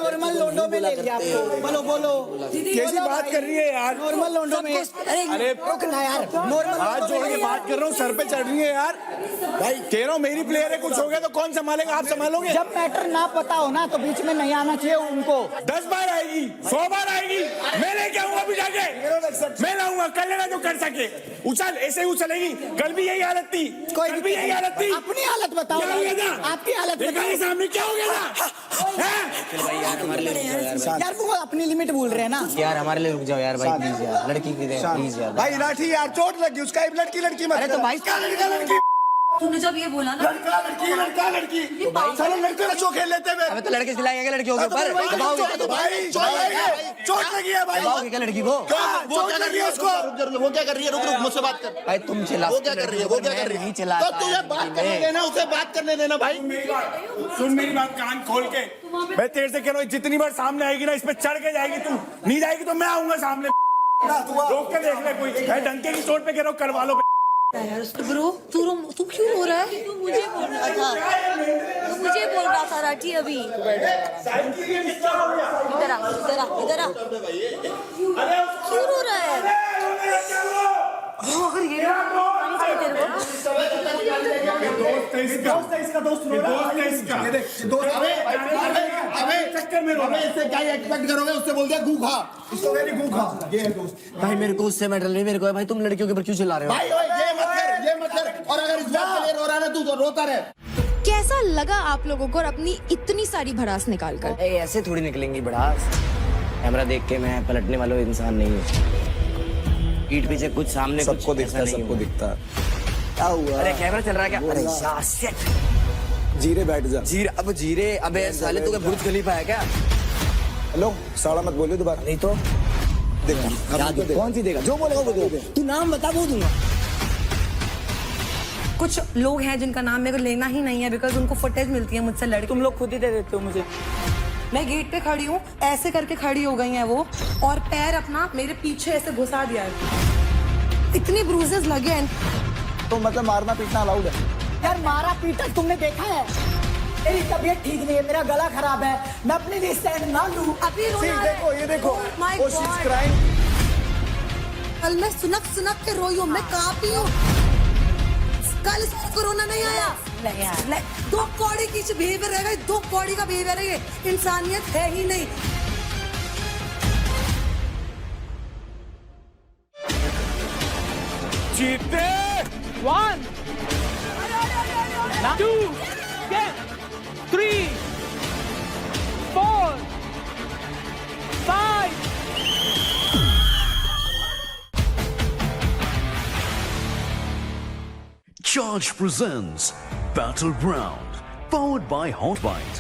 C: नॉर्मल लोंडो में ले लिया आपको बोलो
G: कैसी बात कर रही है यार
C: नॉर्मल लोंडो में
G: अरे
C: रुकना यार नॉर्मल
G: हाथ जोड़ के बात कर रहा हूँ सर पे चढ़ रही है यार भाई कह रहा हूँ मेरी प्लेयर है कुछ हो गया तो कौन संभालेगा आप संभालोगे
C: जब मैटर ना पता हो ना तो बीच में नहीं आना चाहिए उनको
G: 10 बार आएगी 100 बार आएगी मैं लेके आऊंगा अभी जाके मैं लाऊंगा कर लेना जो कर सके उछल ऐसे ही उछलेगी कल भी यही हालत थी कल भी यही हालत थी
C: अपनी हालत बताओ
G: क्या हो गया था
C: आपकी हालत
G: बताओ सामने क्या हो गया था
C: यार वो अपनी लिमिट भूल रहे हैं ना
P: यार हमारे लिए रुक जाओ यार भाई प्लीज यार लड़की की प्लीज यार
B: भाई लाठी यार चोट लगी उसका लड़की मत
P: अरे तो भाई
B: क्या लड़की
R: तूने जब ये बोला ना
B: लड़की चलो लड़के शो खेल लेते हैं
P: अबे तो लड़के सिलाएंगे लड़कियों के ऊपर दबाओगे
B: भाई चोट लगी है भाई
P: दबाओगे क्या लड़की को
B: वो क्या कर रही है उसको वो क्या कर रही है रुक मुझसे बात कर
P: भाई तुम चिल्ला
B: वो क्या कर रही है वो क्या कर रही है
P: नहीं चिल्ला
B: तो तुझे बात करने देना उसे बात करने देना भाई
G: सुन मेरी बात कान खोल के मैं तेरे से कह रहा हूँ जितनी बार सामने आएगी ना इस पे चढ़ के जाएगी तू नहीं जाएगी तो मैं आऊंगा सामने रोक के देख ले कोई मैं डंके की चोट पे कह रहा हूँ करवा लो
R: यार ब्रो तू क्यों रो रहा है?
N: तू मुझे बोल रहा था राठी अभी इधर आ क्यों रो रहा है?
R: अगर ये
B: एक्सपेक्ट करोगे उससे बोल दिया गूखा इसको मेरी गूखा ये है दोस्त
P: भाई मेरे को उससे मेडल नहीं मेरे को है भाई तुम लड़कियों के ऊपर क्यों चिल्ला रहे हो
B: भाई ये मत कर और अगर इस बात के लिए रो रहा है तू तो रोता रहे
A: कैसा लगा आप लोगों को और अपनी इतनी सारी भड़ास निकाल कर?
P: ऐसे थोड़ी निकलेंगी भड़ास कैमरा देख के मैं पलटने वाला इंसान नहीं हूँ पीठ पीछे कुछ सामने
B: सबको दिखता है सबको दिखता है क्या हुआ
P: अरे कैमरा चल रहा है क्या अरे यार शिट
B: जीरे बैठ जा
P: जीरे अबे साले तू क्या बुर्ज खलीफा है क्या
B: हेलो साला मत बोलिए दोबारा।
C: नहीं तो
B: देखा
C: कौन सी देगा? जो बोलेगा वो दे। तू नाम बता, वो दूंगा।
R: कुछ लोग हैं जिनका नाम मेरे को लेना ही नहीं है बिकॉज उनको फुटेज मिलती है मुझसे लड़के।
C: तुम लोग खुद ही दे देते हो मुझे।
R: मैं गेट पे खड़ी हूँ, ऐसे करके खड़ी हो गई हैं वो, और पैर अपना मेरे पीछे ऐसे घुसा दिया है। इतनी ब्रूजेस लगे हैं।
B: तो मतलब मारना पीटना अलाउड है?
C: यार मारा पीटा तुमने देखा है? मेरी तबीयत ठीक नहीं है, मेरा गला खराब है, मैं अपने लिए स्टैंड ना लूं।
R: अभी रोना है।
B: देखो ये देखो,
R: Oh my
B: oh, she's
R: God.
B: crying.
R: कल मैं सुनक सुनक के रोई हूँ, मैं कांपी हूँ। कल इसको कोरोना नहीं आया। दो कौड़ी की बिहेवियर रहेगा, दो कौड़ी का बिहेवियर है, ये इंसानियत है ही नहीं।
H: जीते 1 2 3 4 5
Q: Charge presents Battleground, powered by Hotbite.